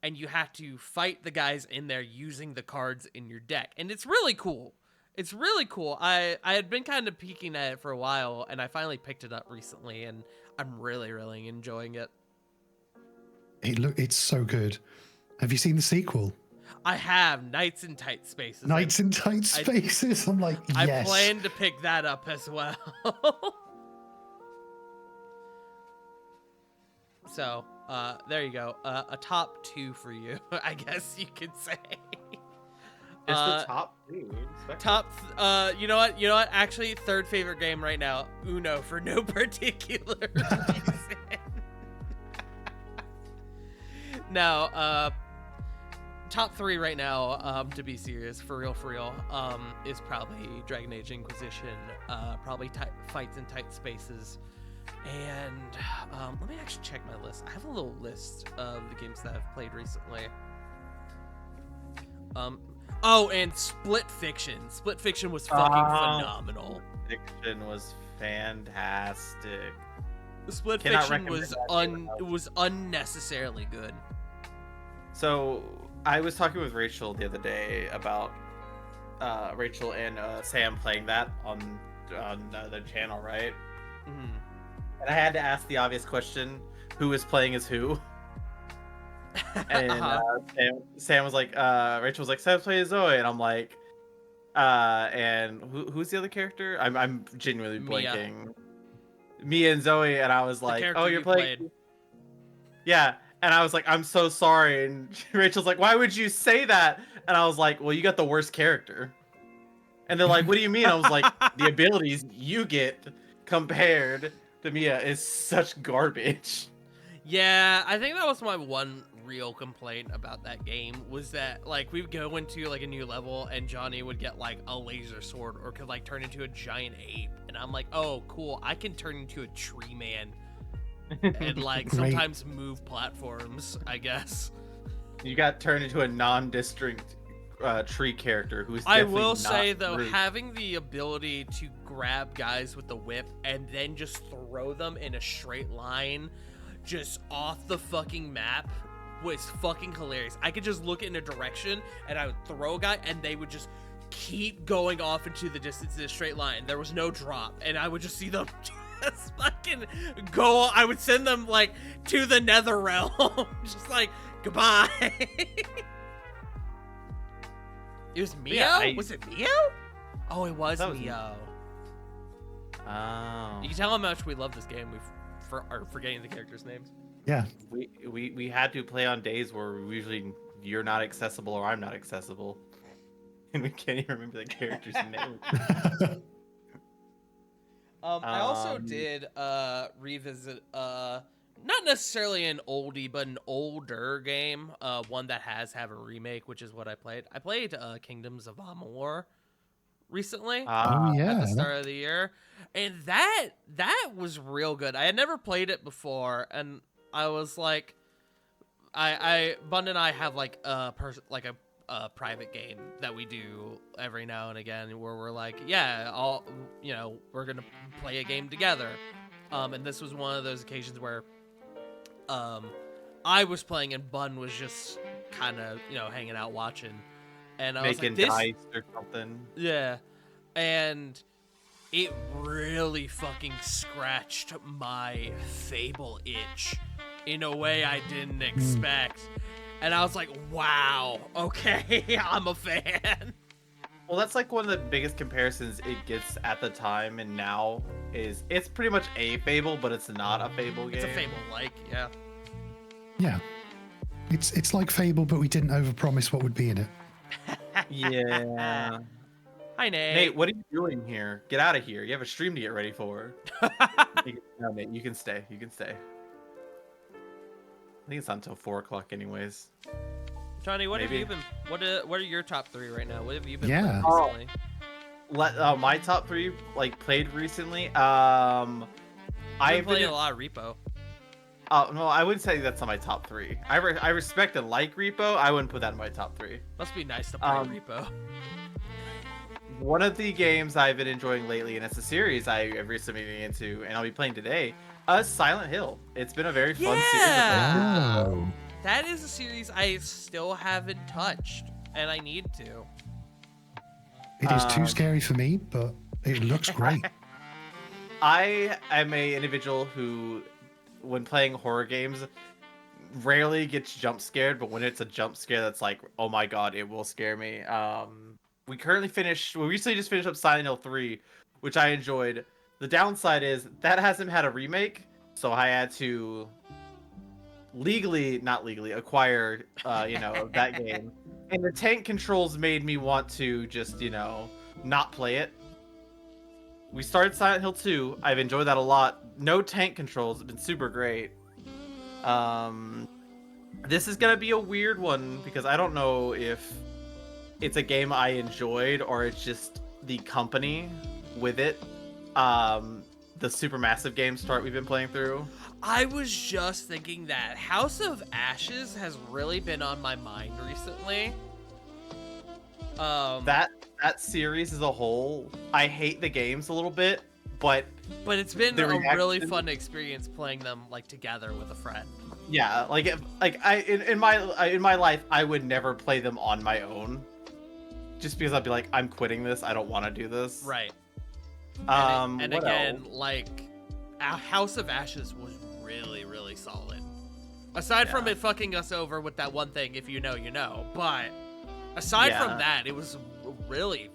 and you have to fight the guys in there using the cards in your deck, and it's really cool. It's really cool. I had been kind of peeking at it for a while, and I finally picked it up recently, and I'm really, really enjoying it.
It's so good. Have you seen the sequel?
I have Knights in Tight Spaces.
Knights in Tight Spaces. I'm like, yes.
I plan to pick that up as well. So, there you go. A top 2 for you, I guess you could say.
It's the top 3.
Top, you know what? Actually, third favorite game right now, Uno, for no particular reason. No, top 3 right now, to be serious, for real, is probably Dragon Age Inquisition, probably fights in tight spaces, and let me actually check my list. I have a little list of the games that I've played recently. Oh, and Split Fiction. Split Fiction was fucking phenomenal.
Fiction was fantastic.
Split Fiction was unnecessarily good.
So I was talking with Rachel the other day about Rachel and Sam playing that on their channel, right?
Mm-hmm.
And I had to ask the obvious question: who is playing as who? And Sam was like, Rachel was like, Sam's playing Zoe, and I'm like, and who's the other character? I'm genuinely blanking. Mia and Zoe, and I was like, oh, you're playing. Yeah, and I was like, I'm so sorry, and Rachel's like, why would you say that? And I was like, well, you got the worst character. And they're like, what do you mean? I was like, the abilities you get compared to Mia is such garbage.
Yeah, I think that was my one real complaint about that game, was that like we would go into like a new level and Johnny would get like a laser sword or could like turn into a giant ape, and I'm like, oh cool, I can turn into a tree man and like sometimes move platforms, I guess.
You got turned into a non-distinct tree character who's
I
definitely
will
not
say though,
rude.
having the ability to grab guys with the whip and then just throw them in a straight line just off the fucking map was fucking hilarious. I could just look in a direction and I would throw a guy and they would just keep going off into the distance in a straight line. There was no drop, and I would just see them just fucking go. I would send them like to the nether realm. Just like, goodbye. It was Mio?
Yeah,
was it Mio? Oh, it was Mio.
Oh.
You can tell how much we love this game. Are forgetting the characters' names.
Yeah.
We had to play on days where usually you're not accessible or I'm not accessible. And we can't even remember the character's name.
I also did revisit not necessarily an oldie, but an older game, one that has a remake, which is what I played. I played Kingdoms of Amalur recently
Oh yeah,
at the start of the year, and that was real good. I had never played it before, and I was like, Bun and I have like a private game that we do every now and again where we're like, yeah, we're gonna play a game together, and this was one of those occasions where I was playing and Bun was just kind of hanging out watching, and I
making
was like,
dice or something.
Yeah, and it really fucking scratched my Fable itch in a way I didn't expect. And I was like, wow, okay, I'm a fan.
Well, that's like one of the biggest comparisons it gets at the time and now is it's pretty much a Fable, but it's not a Fable game.
It's a Fable-like, yeah.
Yeah. It's like Fable, but we didn't overpromise what would be in it.
Yeah.
Hi, Nate.
Nate, what are you doing here? Get out of here. You have a stream to get ready for. No, Nate, you can stay. You can stay. I think it's not until 4 o'clock anyways.
Johnny, what have you been? What are your top 3 right now? What have you been
Yeah.
playing recently?
My top 3 played recently.
I've
I've
been playing a lot of Repo.
No, I wouldn't say that's on my top 3. I respect and like Repo. I wouldn't put that in my top 3.
Must be nice to play Repo.
One of the games I've been enjoying lately, and it's a series I've recently been into, and I'll be playing today, Silent Hill. It's been a very fun series.
Oh.
That is a series I still haven't touched, and I need to.
It is too scary for me, but it looks great.
I am a individual who, when playing horror games, rarely gets jump scared, but when it's a jump scare that's like, oh my god, it will scare me. We recently just finished up Silent Hill 3, which I enjoyed. The downside is that hasn't had a remake, so I had to not legally acquire that game And the tank controls made me want to just, not play it. We started Silent Hill 2. I've enjoyed that a lot. No tank controls. It's been super great. This is going to be a weird one because I don't know if it's a game I enjoyed or it's just the company with it. The Supermassive game start we've been playing through.
I was just thinking that House of Ashes has really been on my mind recently.
That series as a whole, I hate the games a little bit, but
it's been a really fun experience playing them like together with a friend.
Yeah, in my life, I would never play them on my own, just because I'd be like, I'm quitting this. I don't want to do this.
Right.
And
again, House of Ashes was really, really solid. Aside from it fucking us over with that one thing, if you know, you know. But aside from that, it was a really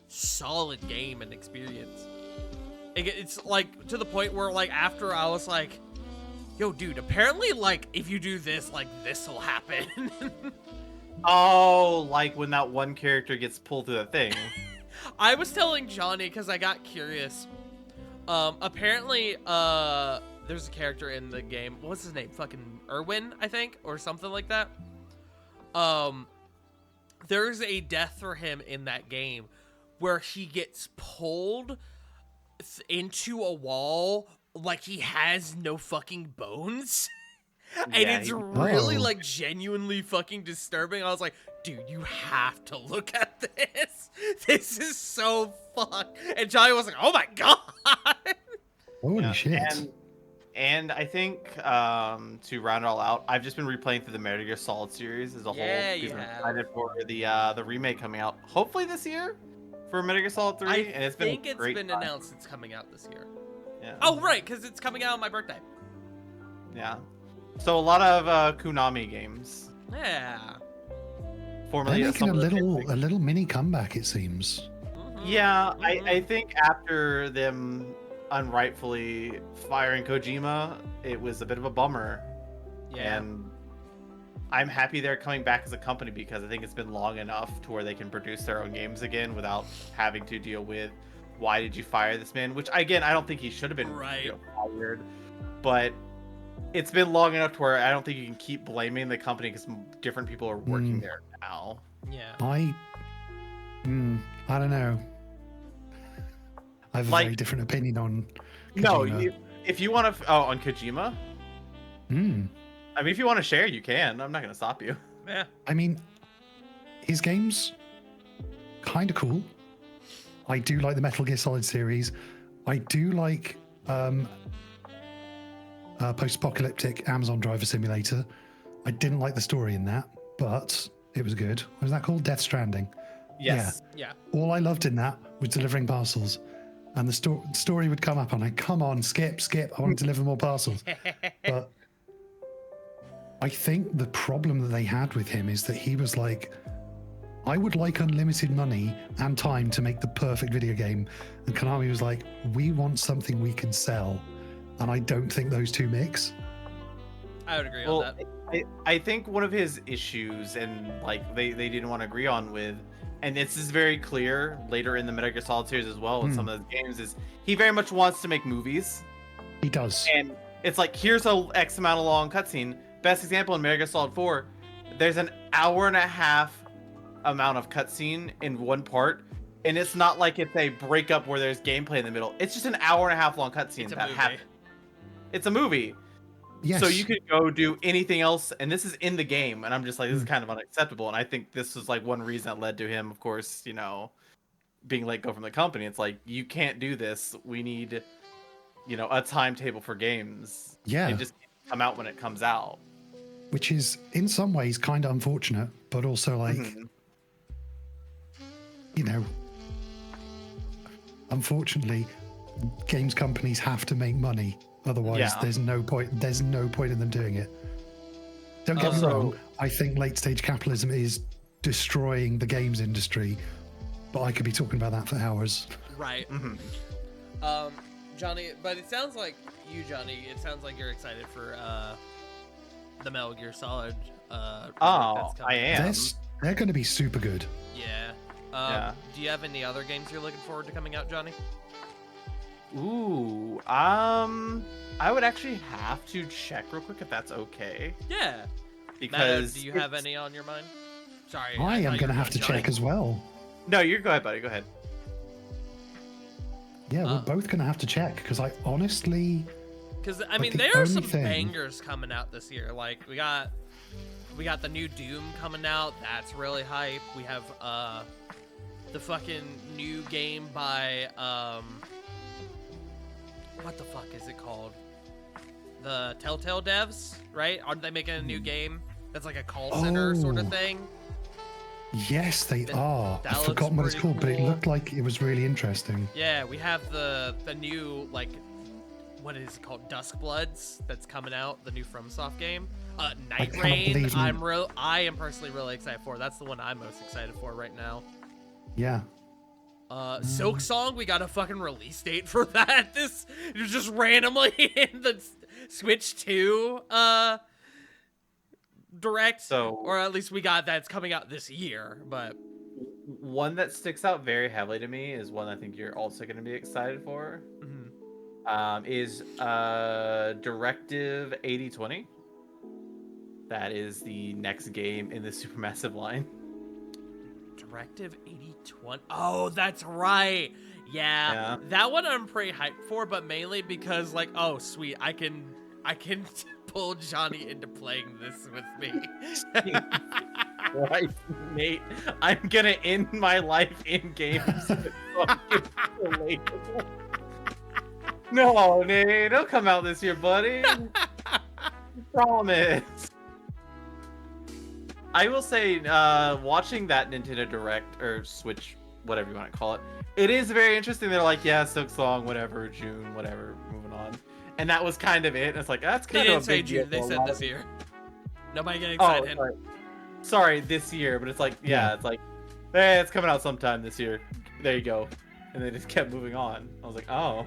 solid game and experience. It's to the point where after I was like, yo, dude, apparently if you do this, this will happen.
Oh, when that one character gets pulled through the thing.
I was telling Johnny because I got curious. Apparently, there's a character in the game. What's his name? Fucking Irwin, I think, or something like that. There's a death for him in that game where he gets pulled into a wall like he has no fucking bones. And it's really genuinely fucking disturbing. I was like, dude, you have to look at this. This is so fucked. And Johnny was like, oh my god.
Holy shit.
And I think to round it all out, I've just been replaying through the Metal Gear Solid series as a whole.
Yeah,
because
you
I'm
have.
excited for the remake coming out hopefully this year for Metal Gear Solid 3. And it's been
announced it's coming out this year.
Yeah.
Oh right, because it's coming out on my birthday.
Yeah. So a lot of Konami games.
Yeah.
They're making a little mini comeback, it seems.
Yeah, I think after them unrightfully firing Kojima, it was a bit of a bummer.
Yeah.
And I'm happy they're coming back as a company because I think it's been long enough to where they can produce their own games again without having to deal with why did you fire this man? Which again, I don't think he should have been fired, but it's been long enough to where I don't think you can keep blaming the company because different people are working there now.
Yeah.
I don't know. I have a very different opinion on Kojima.
No, if you want to... Oh, on Kojima? I mean, if you want to share, you can. I'm not going to stop you.
Yeah.
I mean, his game's kind of cool. I do like the Metal Gear Solid series. I do like post-apocalyptic Amazon Driver Simulator. I didn't like the story in that, but it was good. What was that called? Death Stranding.
Yes.
Yeah.
All I loved in that was delivering parcels. And the story would come up and I'd come on, skip. I want to deliver more parcels. But I think the problem that they had with him is that he was like, I would like unlimited money and time to make the perfect video game. And Konami was like, we want something we can sell. And I don't think those two mix.
I would agree on that.
I think one of his issues, and they didn't want to agree on with, and this is very clear later in the Metal Gear Solid series as well, in some of his games, is he very much wants to make movies.
He does.
And it's like, here's a X amount of long cutscene. Best example in Metal Gear Solid 4, there's an hour and a half amount of cutscene in one part, and it's not like it's a breakup where there's gameplay in the middle. It's just an hour and a half long cutscene that happens. It's a movie.
Yes.
So you could go do anything else, and this is in the game, and I'm just like, this is kind of unacceptable. And I think this was one reason that led to him, of course, being let go from the company. It's like, you can't do this. We need, a timetable for games.
Yeah.
It just can't come out when it comes out.
Which is in some ways kind of unfortunate, but also unfortunately, games companies have to make money. Otherwise, there's no point in them doing it. Don't get me wrong. I think late stage capitalism is destroying the games industry, but I could be talking about that for hours.
Right. Johnny, but it sounds like it sounds like you're excited for the Metal Gear Solid.
I am.
They're going to be super good.
Yeah.
Yeah.
Do you have any other games you're looking forward to coming out, Johnny?
Ooh, I would actually have to check real quick if that's okay.
Yeah.
Because
Matto, do you have any on your mind? Sorry.
I am
thought you
going to
were
have to
Johnny.
check as well.
No, you're go ahead, buddy. Go ahead.
Yeah, we're both going to have to check because I honestly.
Because I mean,
the
there are
only
some
thing-
bangers coming out this year. Like we got the new Doom coming out. That's really hype. We have the fucking new game by what the fuck is it called? The Telltale devs, right? Aren't they making a new game that's like a call center sort of
Oh.
thing?
Yes, they are.
that
I've
looks
forgotten what it's
pretty
called, but it
cool.
looked like it was really interesting.
Yeah, we have the new what is it called? Duskbloods that's coming out, the new FromSoft game. Night
can't
Rain.
believe
I am personally really excited for. That's the one I'm most excited for right now.
Yeah.
Silk Song, we got a fucking release date for that. This is just randomly in the Switch 2 direct.
So-
or at least we got that's coming out this year, but
One that sticks out very heavily to me is one I think you're also going to be excited for. Is Directive 8020. That is the next game in the Supermassive line.
Directive 8020. Oh, that's right. Yeah, that one I'm pretty hyped for, but mainly because like, oh sweet, I can pull Johnny into playing this with me.
Right, Nate. I'm gonna end my life in games. No, Nate, don't come out this year, buddy. Promise. I will say, watching that Nintendo Direct or Switch, whatever you want to call it, it is very interesting. They're like, yeah, Silk Song, whatever, June, whatever, moving on. And that was kind of it. And it's like, that's
They
kind
didn't
of a
say
big deal
June. They
for a
said
lot
this
of-
year. Nobody getting
Oh,
excited.
sorry, this year. But it's like, yeah, it's like, hey, it's coming out sometime this year. There you go. And they just kept moving on. I was like, oh.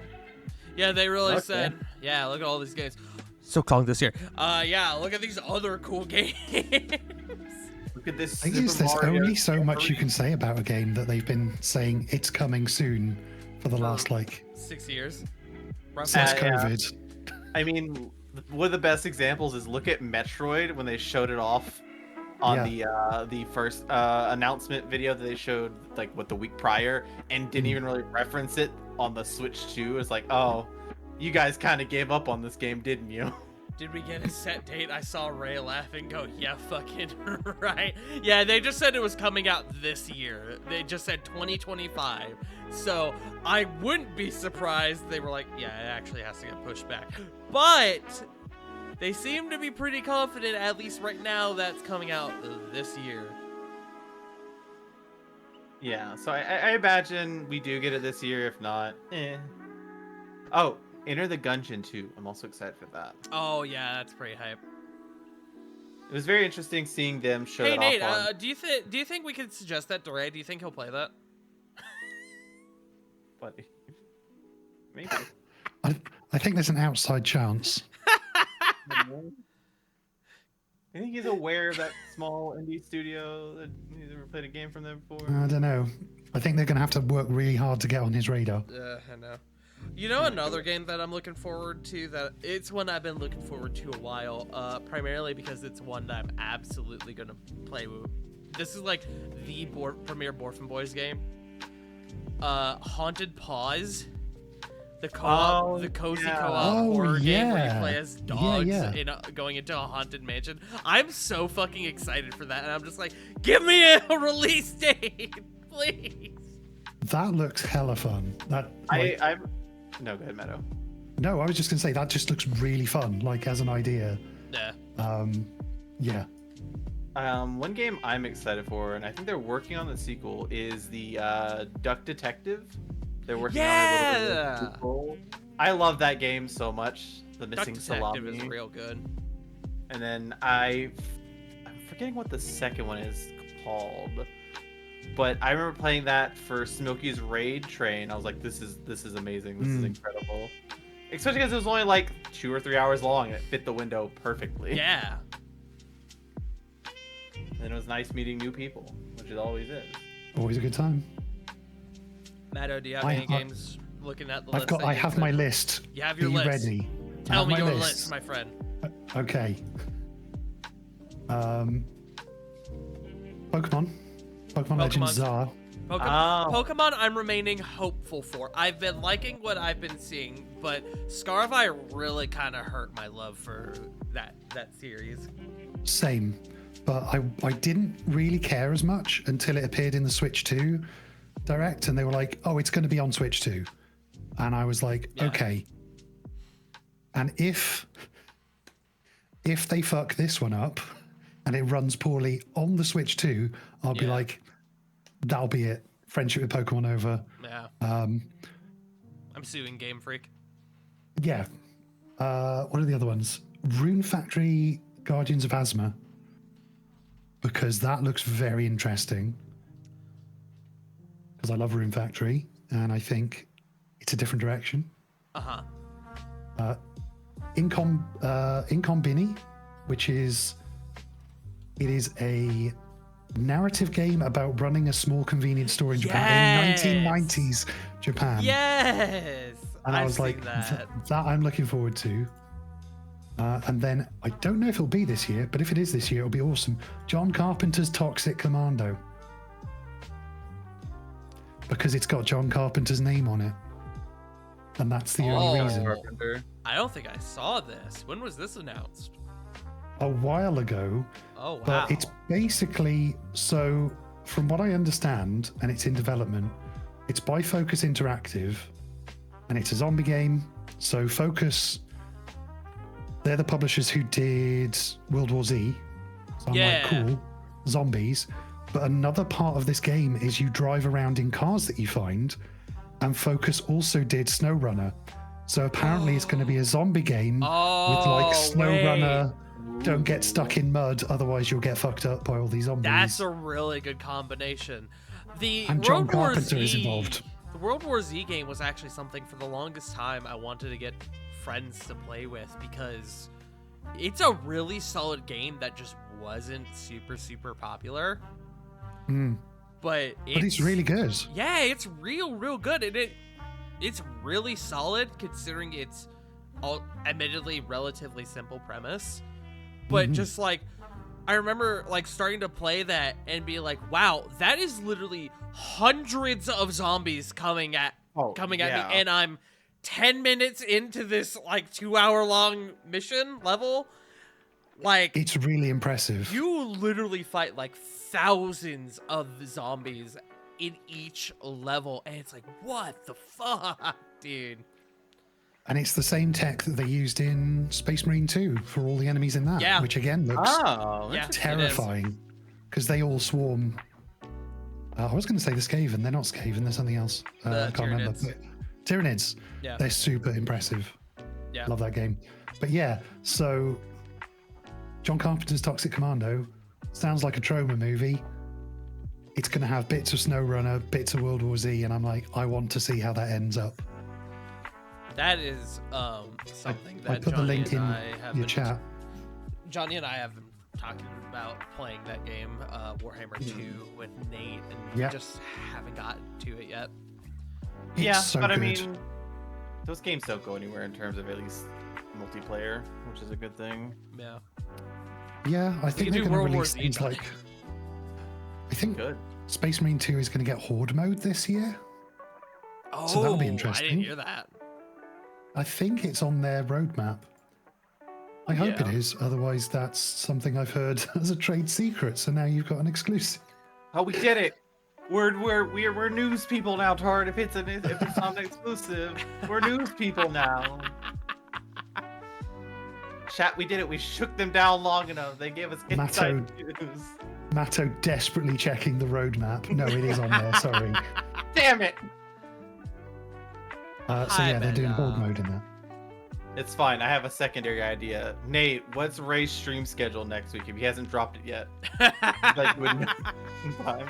Yeah, they really
Okay.
said, yeah, look at all these games. Silk Song this year. Yeah, look at these other cool games.
Look at this.
I guess
Super
there's
Mario
only so much you
3.
can say about a game that they've been saying it's coming soon for the last,
6 years. Roughly.
since
Yeah.
COVID.
I mean, one of the best examples is look at Metroid when they showed it off on the first announcement video that they showed like the week prior and didn't even really reference it on the Switch 2. It's like, oh, you guys kind of gave up on this game, didn't you?
Did we get a set date? I saw Ray laughing, go, yeah, fucking right. Yeah, they just said it was coming out this year. They just said 2025. So I wouldn't be surprised they were like, yeah, it actually has to get pushed back. But they seem to be pretty confident, at least right now, that's coming out this year.
Yeah, so I imagine we do get it this year. If not, Oh, Enter the Gungeon 2. I'm also excited for that.
Oh, yeah, that's pretty hype.
It was very interesting seeing them show
Hey,
that
Nate,
off on.
do you think we could suggest that to Ray? Do you think he'll play that?
Buddy. Maybe.
I think there's an outside chance.
I think he's aware of that small indie studio that he's never played a game from them before.
I don't know. I think they're going to have to work really hard to get on his radar.
I know. You know another game that I'm looking forward to, that it's one I've been looking forward to a while, primarily because it's one that I'm absolutely going to play with. This is like the premier Borfin Boys game. Haunted Paws. The co-op, the cozy co-op horror game where you play as dogs in going into a haunted mansion. I'm so fucking excited for that, and I'm just like, give me a release date, please.
That looks hella fun.
I'm no, go ahead, Matto.
No, I was just gonna say that just looks really fun, like as an idea.
Yeah.
Yeah.
One game I'm excited for, and I think they're working on the sequel, is the Duck Detective. They're working on a little bit of a sequel. I love that game so much. The
Duck
Missing
Detective
Salami.
is real good.
And then I'm forgetting what the second one is called. But I remember playing that for Smokey's Raid Train. I was like, this is amazing. This is incredible. Especially because it was only like 2 or 3 hours long and it fit the window perfectly.
Yeah.
And it was nice meeting new people, which it always is.
Always a good time.
Matto, do you have any games looking at the list?
I have my list.
You have your
Are you
list.
ready?
Tell me your list, my friend.
Okay. Pokemon Legends Zar.
Pokemon I'm remaining hopeful for. I've been liking what I've been seeing, but Scarvi really kind of hurt my love for that series.
Same, but I didn't really care as much until it appeared in the Switch 2 Direct, and they were like, oh, it's going to be on Switch 2. And I was like, okay. And if they fuck this one up and it runs poorly on the Switch 2, I'll be like, that'll be it. Friendship with Pokemon over.
Yeah. I'm suing Game Freak.
Yeah. What are the other ones? Rune Factory Guardians of Asthma. Because that looks very interesting. Because I love Rune Factory, and I think it's a different direction. Incombini, which is a narrative game about running a small convenience store in Japan in 1990s Japan.
Yes,
and I was like, that I'm looking forward to. And then I don't know if it'll be this year, but if it is this year, it'll be awesome. John Carpenter's Toxic Commando, because it's got John Carpenter's name on it, and that's the only reason.
I don't think I saw this. When was this announced?
A while ago.
Oh, wow.
But it's basically, so from what I understand, and it's in development, it's by Focus Interactive, and it's a zombie game. So Focus, they're the publishers who did World War Z. So I'm like, cool, zombies. But another part of this game is you drive around in cars that you find, and Focus also did SnowRunner. So apparently it's going to be a zombie game with like SnowRunner. Don't get stuck in mud, otherwise you'll get fucked up by all these zombies.
That's a really good combination.
And John Carpenter is involved.
The World War Z game was actually something for the longest time I wanted to get friends to play with, because it's a really solid game that just wasn't super popular. But it's
really good.
Yeah, it's real good, and it's really solid considering it's admittedly relatively simple premise. But just like, I remember like starting to play that and be like, wow, that is literally hundreds of zombies coming at me, and I'm 10 minutes into this like 2-hour long mission level. Like,
it's really impressive.
You literally fight like thousands of zombies in each level, and it's like, what the fuck, dude?
And it's the same tech that they used in Space Marine 2 for all the enemies in that, which again looks terrifying, because they all swarm. I was going to say the Skaven. They're not Skaven. They're something else. I can't remember. But Tyranids. Yeah. They're super impressive. Yeah. Love that game. But yeah, so John Carpenter's Toxic Commando sounds like a trauma movie. It's going to have bits of SnowRunner, bits of World War Z, and I'm like, I want to see how that ends up.
That is something that
I put
Johnny
the link in your chat.
Johnny and I have been talking about playing that game, Warhammer 2, with Nate, and we just haven't gotten to it yet.
It's so good.
I mean, those games don't go anywhere in terms of at least multiplayer, which is a good thing.
Yeah.
Yeah, I think they're going to release things like... I think Space Marine 2 is going to get Horde mode this year.
Oh,
so that'll be interesting.
I didn't hear that.
I think it's on their roadmap. I hope it is. Otherwise, that's something I've heard as a trade secret. So now you've got an exclusive.
Oh, we did it! We're news people now, Tart. If it's not an exclusive, we're news people now. Chat, we did it. We shook them down long enough. They gave us inside news.
Matto desperately checking the roadmap. No, it is on there. Sorry.
Damn it!
So yeah, they're doing Horde mode in there.
It's fine. I have a secondary idea. Nate, what's Ray's stream schedule next week if he hasn't dropped it yet? Like, you would know in time.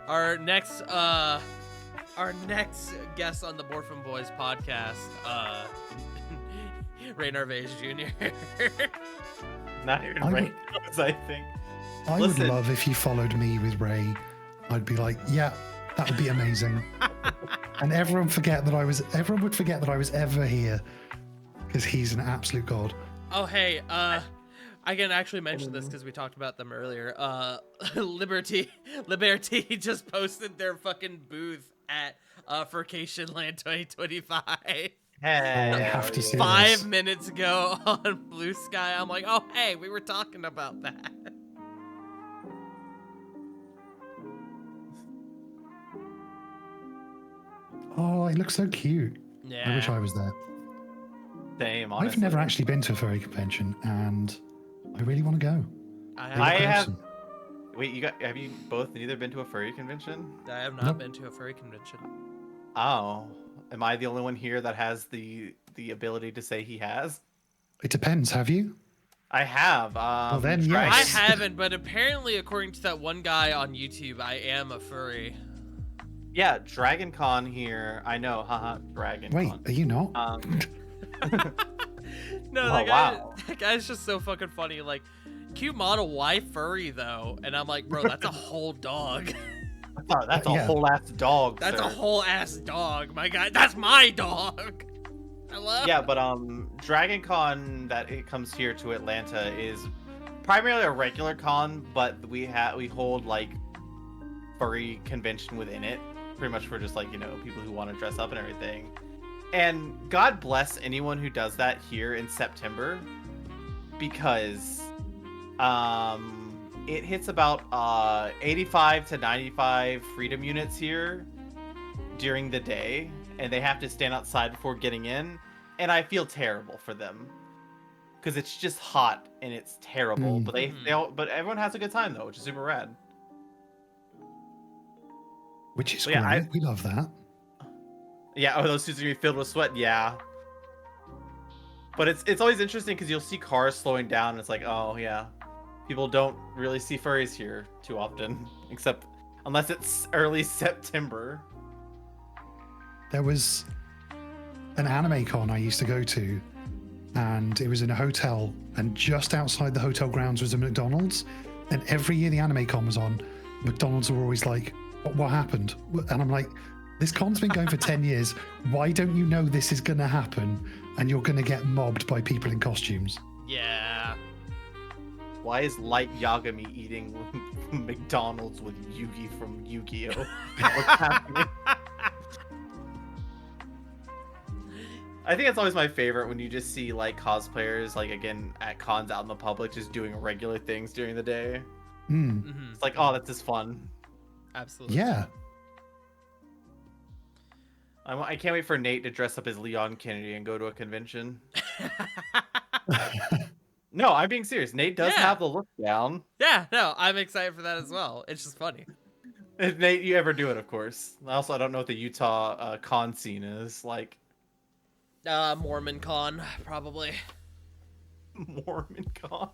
Our next guest on the Borfin Boys podcast, Ray Narvaez Jr.
Not even Ray knows, I think.
I
Listen.
would love if you followed me with Ray. I'd be like, yeah, that would be amazing. And everyone would forget that I was ever here because he's an absolute god.
Oh, hey, I can actually mention this because we talked about them earlier. Liberty just posted their fucking booth at Furcation Land 2025.
Hey,
I have to see
5
this.
minutes ago on Blue Sky. I'm like, oh, hey, we were talking about that.
Oh, it looks so cute.
Yeah.
I wish I was there.
Same,
I've
honestly.
never actually been to a furry convention, and I really want to go.
I have.
Person.
Wait, have you both neither been to a furry convention?
I have not been to a furry convention.
Oh, am I the only one here that has the ability to say he has?
It depends. Have you?
I have.
Well, then,
Dragon-
I
yes.
haven't, but apparently, according to that one guy on YouTube, I am a furry.
Yeah, Dragon Con here. I know, haha, Dragon
Wait,
Con.
are you not?
No,
Oh,
that guy,
wow.
that guy's just so fucking funny. Like, cute model, why furry though? And I'm like, bro, that's a whole dog.
Oh, that's a
Yeah.
whole ass dog.
That's
sir.
a whole ass dog, my guy. That's my dog. Hello?
Yeah, but Dragon Con that it comes here to Atlanta is primarily a regular con, but we hold like furry convention within it, pretty much for just like, you know, people who want to dress up and everything. And God bless anyone who does that here in September, because it hits about 85 to 95 freedom units here during the day, and they have to stand outside before getting in, and I feel terrible for them because it's just hot and it's terrible.
Mm.
But everyone has a good time though, which is super rad.
Which is
Well, yeah,
great. We love that.
Yeah, oh, those suits are gonna be filled with sweat. Yeah, but it's always interesting because you'll see cars slowing down, and it's like, oh yeah, people don't really see furries here too often, except unless it's early September.
There was an anime con I used to go to, and it was in a hotel, and just outside the hotel grounds was a McDonald's. And every year the anime con was on, McDonald's were always like, what happened? And I'm like, this con's been going for 10 years. Why don't you know this is going to happen and you're going to get mobbed by people in costumes?
Yeah.
Why is Light Yagami eating McDonald's with Yugi from Yu-Gi-Oh? What's happening? I think it's always my favorite when you just see like cosplayers, like again at cons out in the public, just doing regular things during the day.
Mm.
Mm-hmm.
It's like, oh, that's just fun.
Absolutely.
Yeah.
I can't wait for Nate to dress up as Leon Kennedy and go to a convention. No, I'm being serious. Nate does
Yeah.
have the look down.
Yeah, no, I'm excited for that as well. It's just funny.
If Nate, you ever do it, of course. Also, I don't know what the Utah con scene is like.
Mormon con, probably.
Mormon con.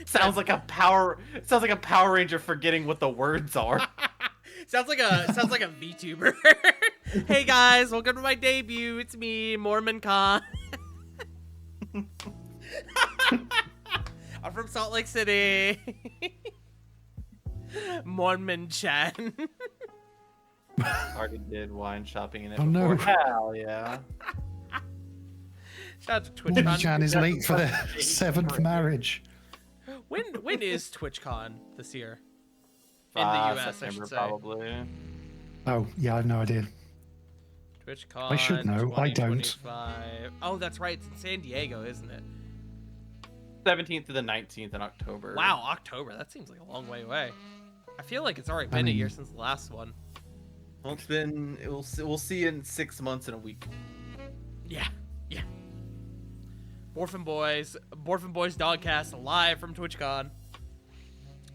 Sounds like a Power Ranger forgetting what the words are.
sounds like a VTuber. Hey guys, welcome to my debut. It's me, Mormon con. I'm from Salt Lake City. Mormon Chan.
Already did wine shopping in it
Oh,
before.
no.
Hell yeah.
Shout out to
Mormon
TwitchCon.
Chan is late for their 7th marriage.
When is TwitchCon this year? In the US,
September,
I should say.
probably.
Oh, yeah, I have no idea.
TwitchCon.
I should know. I don't.
2025. Oh, that's right. It's in San Diego, isn't it?
17th to the 19th in October.
Wow, October. That seems like a long way away. I feel like it's already
I
been a
mean-
year since the last one.
Well, we'll see in 6 months and a week.
Yeah, yeah. Borfin Boys Dogcast live from TwitchCon.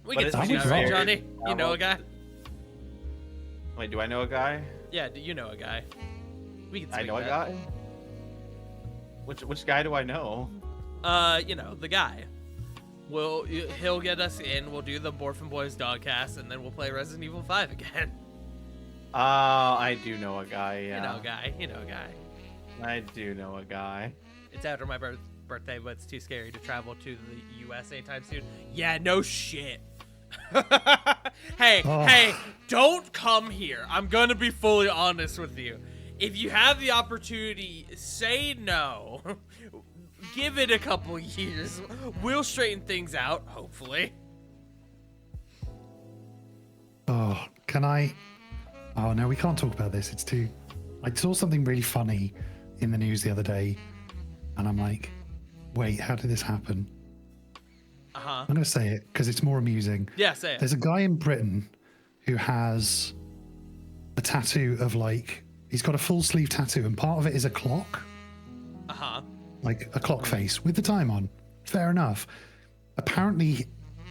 We
But
can
it's
switch
just
that, right,
fair.
Johnny? You know a guy?
Wait, do I know a guy?
Yeah, you know a guy. We can
I
swing
know a
that.
guy? Which guy do I know?
You know, the guy. He'll get us in, we'll do the Borfin Boys Dogcast, and then we'll play Resident Evil 5 again.
I do know a guy, yeah.
You know a guy.
I do know a guy.
It's after my birthday, but it's too scary to travel to the U.S. anytime soon. Yeah, no shit. Hey, don't come here. I'm going to be fully honest with you. If you have the opportunity, say no. Give it a couple years. We'll straighten things out, hopefully.
Oh, can I? Oh, no, we can't talk about this. It's too... I saw something really funny in the news the other day, and I'm like, wait, how did this happen? I'm going to say it because it's more amusing.
Yeah, say it.
There's a guy in Britain who has a tattoo of like... He's got a full sleeve tattoo, and part of it is a clock. Like a clock face with the time on. Fair enough. Apparently,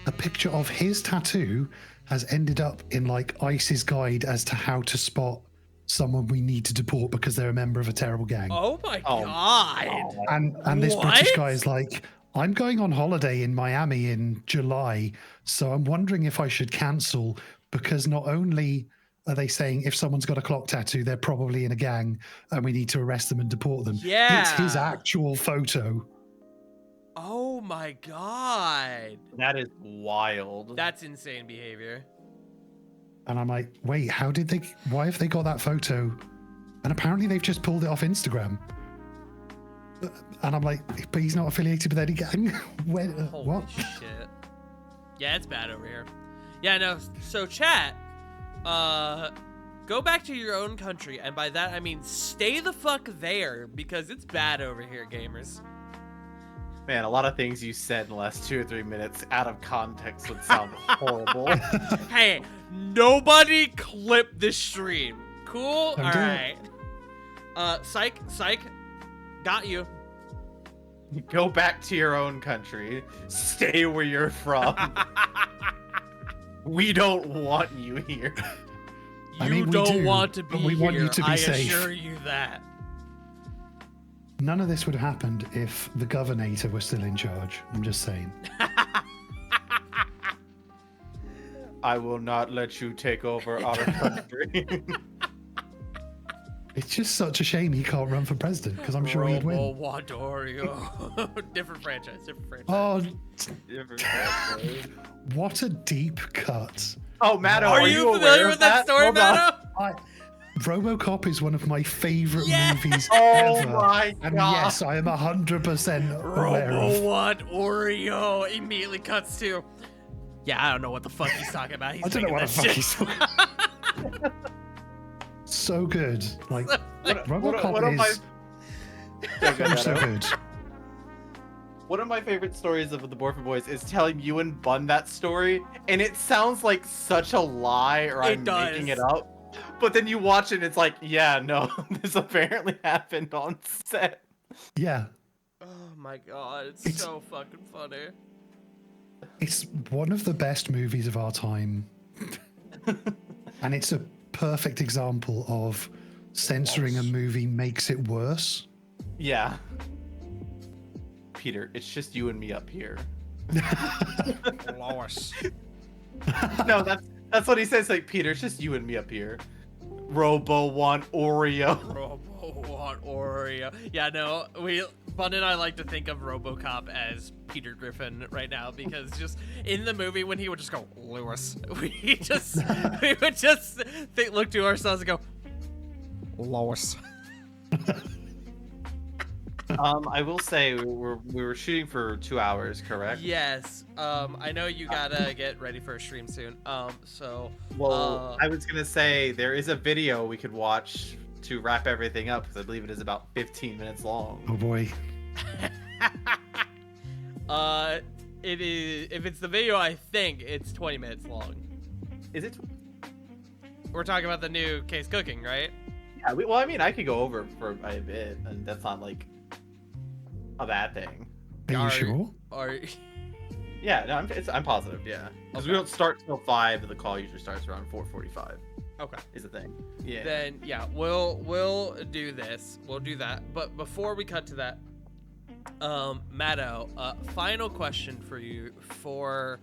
a picture of his tattoo has ended up in like ICE's guide as to how to spot someone we need to deport because they're a member of a terrible gang.
Oh my god.
And this British guy is like, I'm going on holiday in Miami in July, so I'm wondering if I should cancel because not only are they saying if someone's got a clock tattoo, they're probably in a gang and we need to arrest them and deport them.
Yeah.
It's his actual photo.
Oh my god.
That is wild.
That's insane behavior.
And I'm like, wait, why have they got that photo? And apparently they've just pulled it off Instagram. And I'm like, but he's not affiliated with any gang?
Holy
What?
shit. Yeah, it's bad over here. Yeah, no, so chat, go back to your own country, and by that I mean stay the fuck there, because it's bad over here, gamers.
Man, a lot of things you said in the last 2 or 3 minutes out of context would sound horrible.
Hey, nobody clip the stream. Cool?
Don't do
Alright. Psych, got you.
Go back to your own country. Stay where you're from. We don't want you here.
I
You
mean, we
don't
do,
want to be
but we want
here,
you to be
I
safe.
assure you that.
None of this would have happened if the governator were still in charge. I'm just saying.
I will not let you take over our country.
It's just such a shame he can't run for president because I'm sure he'd win.
Wadorio. Different franchise.
Oh, what a deep cut.
Oh, Matto,
Are you
aware
familiar
of
with that story,
Hold on.
Matto?
RoboCop is one of my favorite movies
Oh
ever.
my
And
god.
yes, I am 100% aware
Robo
of.
What Oreo immediately cuts to. Yeah, I don't know what the fuck he's talking about. He's
I don't know
making
what the
that
fuck
shit.
he's talking. So good. Like, RoboCop
One of my-
is so good.
One of my favorite stories of the Borfin Boys is telling you and Bun that story, and it sounds like such a lie, or I'm making it up. But then you watch it, and it's like, yeah, no, this apparently happened on set.
Yeah.
Oh my god, it's so fucking funny.
It's one of the best movies of our time. And it's a perfect example of censoring a movie makes it worse.
Yeah. Peter, it's just you and me up here.
Lois.
No, that's what he says. Like, Peter, it's just you and me up here. Robo want Oreo.
Robo What Oreo. Yeah, no, Bun and I like to think of RoboCop as Peter Griffin right now, because just in the movie when he would just go, Lewis, we would just look to ourselves and go, Lois.
I will say we were shooting for 2 hours, correct?
Yes. I know you gotta get ready for a stream soon. So.
Well, I was gonna say there is a video we could watch to wrap everything up, because I believe it is about 15 minutes long.
Oh boy.
It is. If it's the video, I think it's 20 minutes long.
Is it?
We're talking about the new Case Cooking, right?
Yeah. Well, I mean, I could go over for a bit, and that's not like a bad thing.
Are you sure?
Yeah, no, I'm positive. Yeah, because we don't start till 5. The call usually starts around 4:45.
Okay.
Is the thing. Yeah.
Then yeah, we'll do this. We'll do that. But before we cut to that, Matto, final question for you for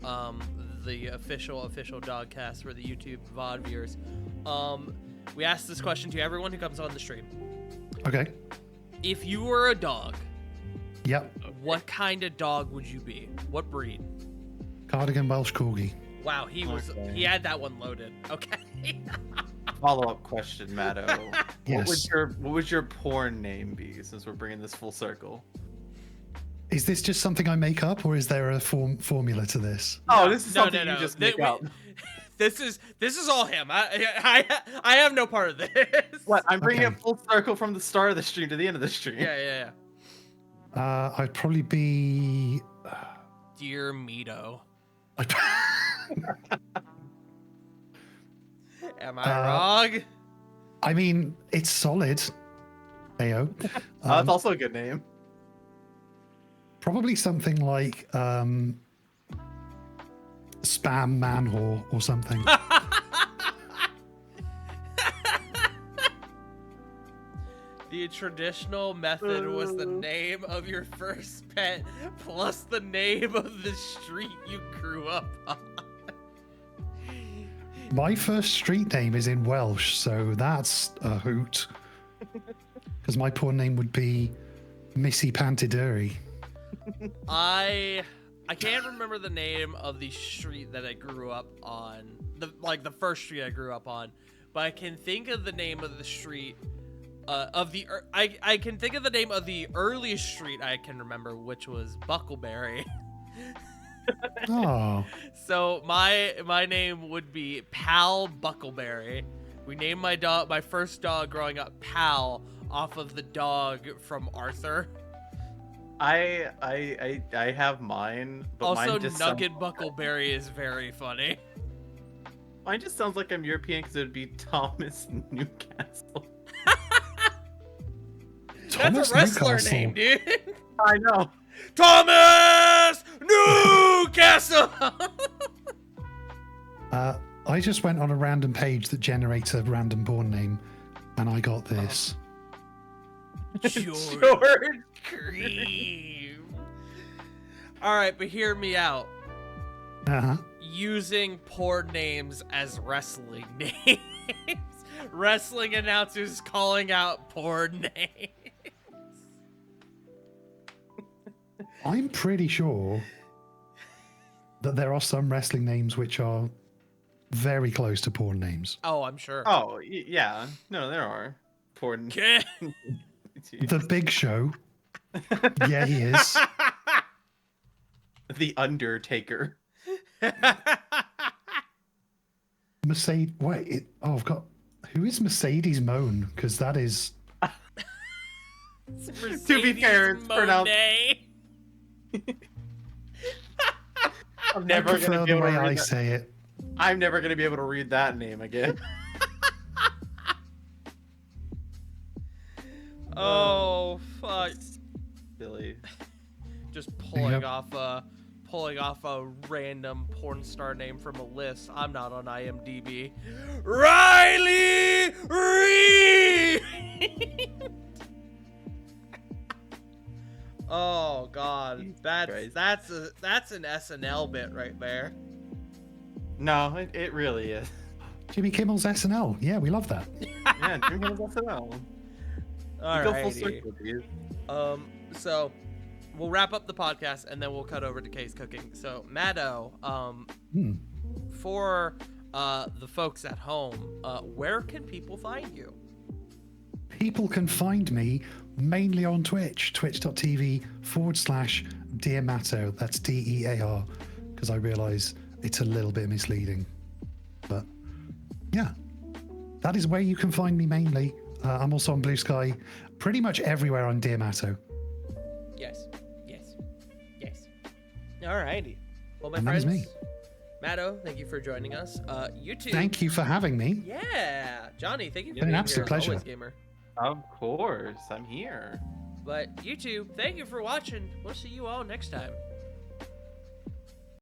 the official Dogcast for the YouTube VOD viewers. We asked this question to everyone who comes on the stream.
Okay.
If you were a dog,
Yep.
what kind of dog would you be? What breed?
Cardigan Welsh Corgi.
Wow, he
Okay.
had that one loaded. Okay.
Follow-up question, Matto.
Yes.
What would your porn name be, since we're bringing this full circle?
Is this just something I make up, or is there a formula to this?
Oh, this is something you just make up.
This is all him. I have no part of this.
What? I'm bringing
Okay.
it full circle from the start of the stream to the end of the stream.
Yeah.
I'd probably be.
DearMatto.
I'd-
Am I wrong?
I mean, it's solid. Ayo.
That's also a good name.
Probably something like Spam Man Whore or something.
The traditional method was the name of your first pet plus the name of the street you grew up on.
My first street name is in Welsh, so that's a hoot. Because my porn name would be Missy Pantiduri.
I can't remember the name of the street that I grew up on, the first street I grew up on, but I can think of the name of the street I can think of the name of the earliest street I can remember, which was Buckleberry.
Oh,
So my name would be Pal Buckleberry. We named my first dog growing up Pal off of the dog from Arthur.
I have mine, but
Also,
mine just
Nugget Buckleberry is very funny.
mine just sounds like I'm European because it would be Thomas Newcastle.
Thomas
That's a wrestler
Newcastle.
name, dude.
I know.
Thomas Newcastle.
I just went on a random page that generates a random porn name, and I got this.
George
George.
Cream. All right, but hear me out.
Uh-huh.
Using porn names as wrestling names. Wrestling announcers calling out porn names.
I'm pretty sure that there are some wrestling names which are very close to porn names.
Oh, I'm sure.
Oh, yeah. No, there are. Porn.
Okay.
The Big Show. Yeah, he is.
The Undertaker.
Mercedes. Wait. I've got. Who is Mercedes Moan? Because that is.
To be fair, it's pronounced.
Monet.
I'm
I
never
prefer
gonna be
the
able
way
to
I
read that.
say it.
I'm never gonna be able to read that name again.
Oh fuck!
Silly.
Just pulling
Yep.
off a random porn star name from a list. I'm not on IMDb. Riley Reid. Oh god, that's an SNL bit right there.
No, it really is.
Jimmy Kimmel's SNL. Yeah, we love that.
Yeah, Jimmy Kimmel SNL.
All
Go full
right.
circle, dude.
So we'll wrap up the podcast and then we'll cut over to Case Cooking. So Matto, for the folks at home, where can people find you?
People can find me mainly on Twitch, twitch.tv/DearMatto. That's DEAR, because I realize it's a little bit misleading. But yeah, that is where you can find me mainly. I'm also on Blue Sky, pretty much everywhere on DearMatto.
Yes. Alrighty. Well, my
And that is
friends,
me.
Matto, thank you for joining us. YouTube.
Thank you for having me.
Yeah, Johnny, thank you for
Been an
being
absolute
here. as
pleasure.
Always, gamer.
Of course, I'm here.
But YouTube, thank you for watching. We'll see you all next time.